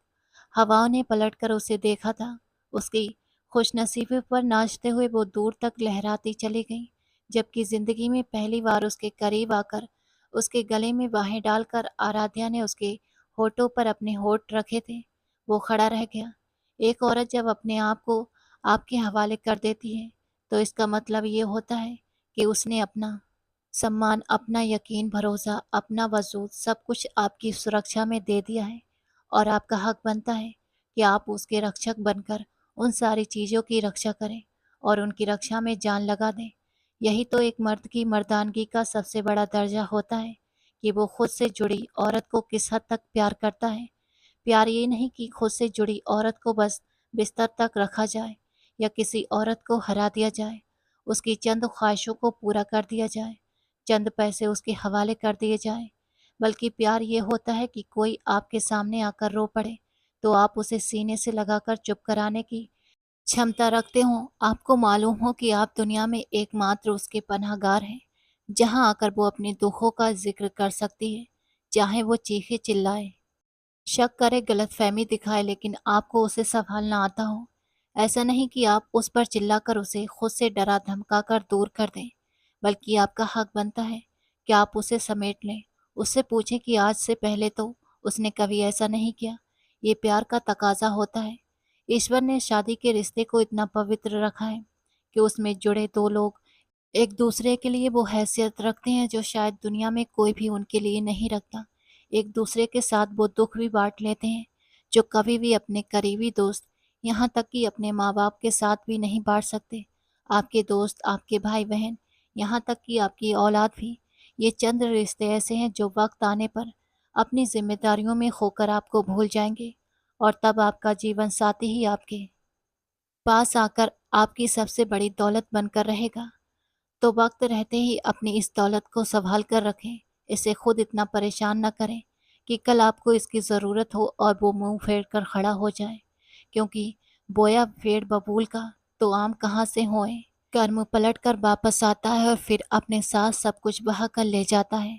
हवाओं ने पलटकर उसे देखा था। उसकी खुशनसीबी पर नाचते हुए वो दूर तक लहराती चली गई, जबकि ज़िंदगी में पहली बार उसके करीब आकर, उसके गले में बाहें डालकर आराध्या ने उसके होठों पर अपने होठ रखे थे। वो खड़ा रह गया। एक औरत जब अपने आप को आपके हवाले कर देती है, तो इसका मतलब ये होता है कि उसने अपना सम्मान, अपना यकीन, भरोसा, अपना वजूद सब कुछ आपकी सुरक्षा में दे दिया है और आपका हक बनता है कि आप उसके रक्षक बनकर उन सारी चीज़ों की रक्षा करें और उनकी रक्षा में जान लगा दें। यही तो एक मर्द की मर्दानगी का सबसे बड़ा दर्जा होता है कि वो खुद से जुड़ी औरत को किस हद तक प्यार करता है। प्यार ये नहीं कि खुद से जुड़ी औरत को बस बिस्तर तक रखा जाए या किसी औरत को हरा दिया जाए, उसकी चंद ख्वाहिशों को पूरा कर दिया जाए, चंद पैसे उसके हवाले कर दिए जाएं। बल्कि प्यार ये होता है कि कोई आपके सामने आकर रो पड़े तो आप उसे सीने से लगाकर चुप कराने की क्षमता रखते हो। आपको मालूम हो कि आप दुनिया में एकमात्र उसके पनाहगार हैं, जहां आकर वो अपने दुखों का जिक्र कर सकती है, चाहे वो चीखे चिल्लाए, शक करे, गलतफहमी दिखाए, लेकिन आपको उसे सँभालना आता हो। ऐसा नहीं कि आप उस पर चिल्लाकर उसे खुद से डरा-धमकाकर दूर कर दें, बल्कि आपका हक बनता है कि आप उसे समेट लें। उससे पूछें कि आज से पहले तो उसने कभी ऐसा नहीं किया। ये प्यार का तकाज़ा होता है। ईश्वर ने शादी के रिश्ते को इतना पवित्र रखा है कि उसमें जुड़े 2 लोग एक दूसरे के लिए वो हैसियत रखते हैं जो शायद दुनिया में कोई भी उनके लिए नहीं रखता। एक दूसरे के साथ वो दुख भी बांट लेते हैं, जो कभी भी अपने करीबी दोस्त, यहाँ तक कि अपने माँ-बाप के साथ भी नहीं बांट सकते। आपके दोस्त, आपके भाई-बहन, यहाँ तक कि आपकी औलाद भी। ये चंद रिश्ते ऐसे हैं जो वक्त आने पर अपनी जिम्मेदारियों में खोकर आपको भूल जाएंगे और तब आपका जीवन साथी ही आपके पास आकर आपकी सबसे बड़ी दौलत बनकर रहेगा। तो वक्त रहते ही अपनी इस दौलत को संभाल कर रखें। इसे खुद इतना परेशान न करें कि कल आपको इसकी ज़रूरत हो और वो मुंह फेर कर खड़ा हो जाए, क्योंकि बोया पेड़ बबूल का तो आम कहाँ से होए। कर्म पलट कर वापस आता है और फिर अपने साथ सब कुछ बहा कर ले जाता है।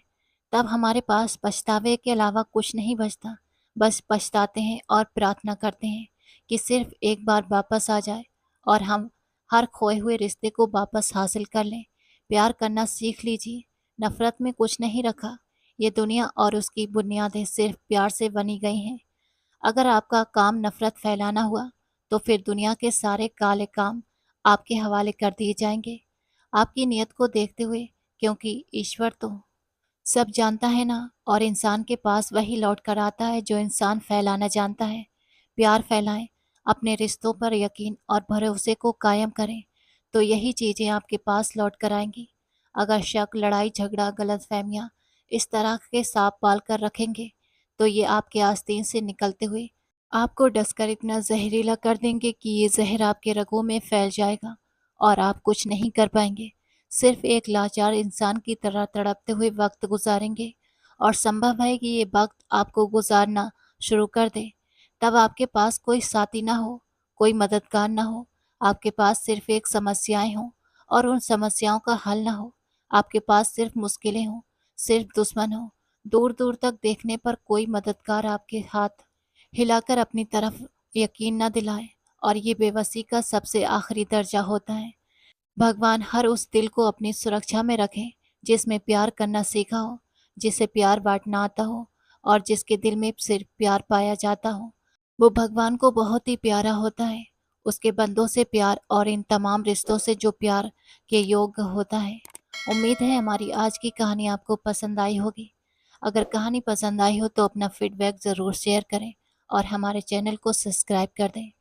तब हमारे पास पछतावे के अलावा कुछ नहीं बचता। बस पछताते हैं और प्रार्थना करते हैं कि सिर्फ एक बार वापस आ जाए और हम हर खोए हुए रिश्ते को वापस हासिल कर लें। प्यार करना सीख लीजिए। नफ़रत में कुछ नहीं रखा। ये दुनिया और उसकी बुनियादें सिर्फ प्यार से बनी गई हैं। अगर आपका काम नफ़रत फैलाना हुआ, तो फिर दुनिया के सारे काले काम आपके हवाले कर दिए जाएंगे, आपकी नीयत को देखते हुए, क्योंकि ईश्वर तो सब जानता है ना। और इंसान के पास वही लौट कर आता है जो इंसान फैलाना जानता है। प्यार फैलाएं, अपने रिश्तों पर यकीन और भरोसे को कायम करें, तो यही चीज़ें आपके पास लौट कर आएंगी। अगर शक, लड़ाई झगड़ा, गलतफहमियाँ इस तरह के सांप पाल कर रखेंगे, तो ये आपके आस्तीन से निकलते हुए आपको डसकर इतना जहरीला कर देंगे कि ये जहर आपके रगों में फैल जाएगा और आप कुछ नहीं कर पाएंगे। सिर्फ एक लाचार इंसान की तरह तड़पते हुए वक्त गुजारेंगे और संभव है कि ये वक्त आपको गुजारना शुरू कर दे। तब आपके पास कोई साथी ना हो, कोई मददगार ना हो, आपके पास सिर्फ एक समस्याएं हों और उन समस्याओं का हल ना हो। आपके पास सिर्फ मुश्किलें हों, सिर्फ दुश्मन हो। दूर दूर तक देखने पर कोई मददगार आपके हाथ हिलाकर अपनी तरफ यकीन न दिलाए, और ये बेबसी का सबसे आखिरी दर्जा होता है। भगवान हर उस दिल को अपनी सुरक्षा में रखें जिसमें प्यार करना सीखा हो, जिसे प्यार बांटना आता हो और जिसके दिल में सिर्फ प्यार पाया जाता हो। वो भगवान को बहुत ही प्यारा होता है। उसके बंदों से प्यार और इन तमाम रिश्तों से जो प्यार के योग्य होता है। उम्मीद है हमारी आज की कहानी आपको पसंद आई होगी। अगर कहानी पसंद आई हो तो अपना फीडबैक ज़रूर शेयर करें और हमारे चैनल को सब्सक्राइब कर दें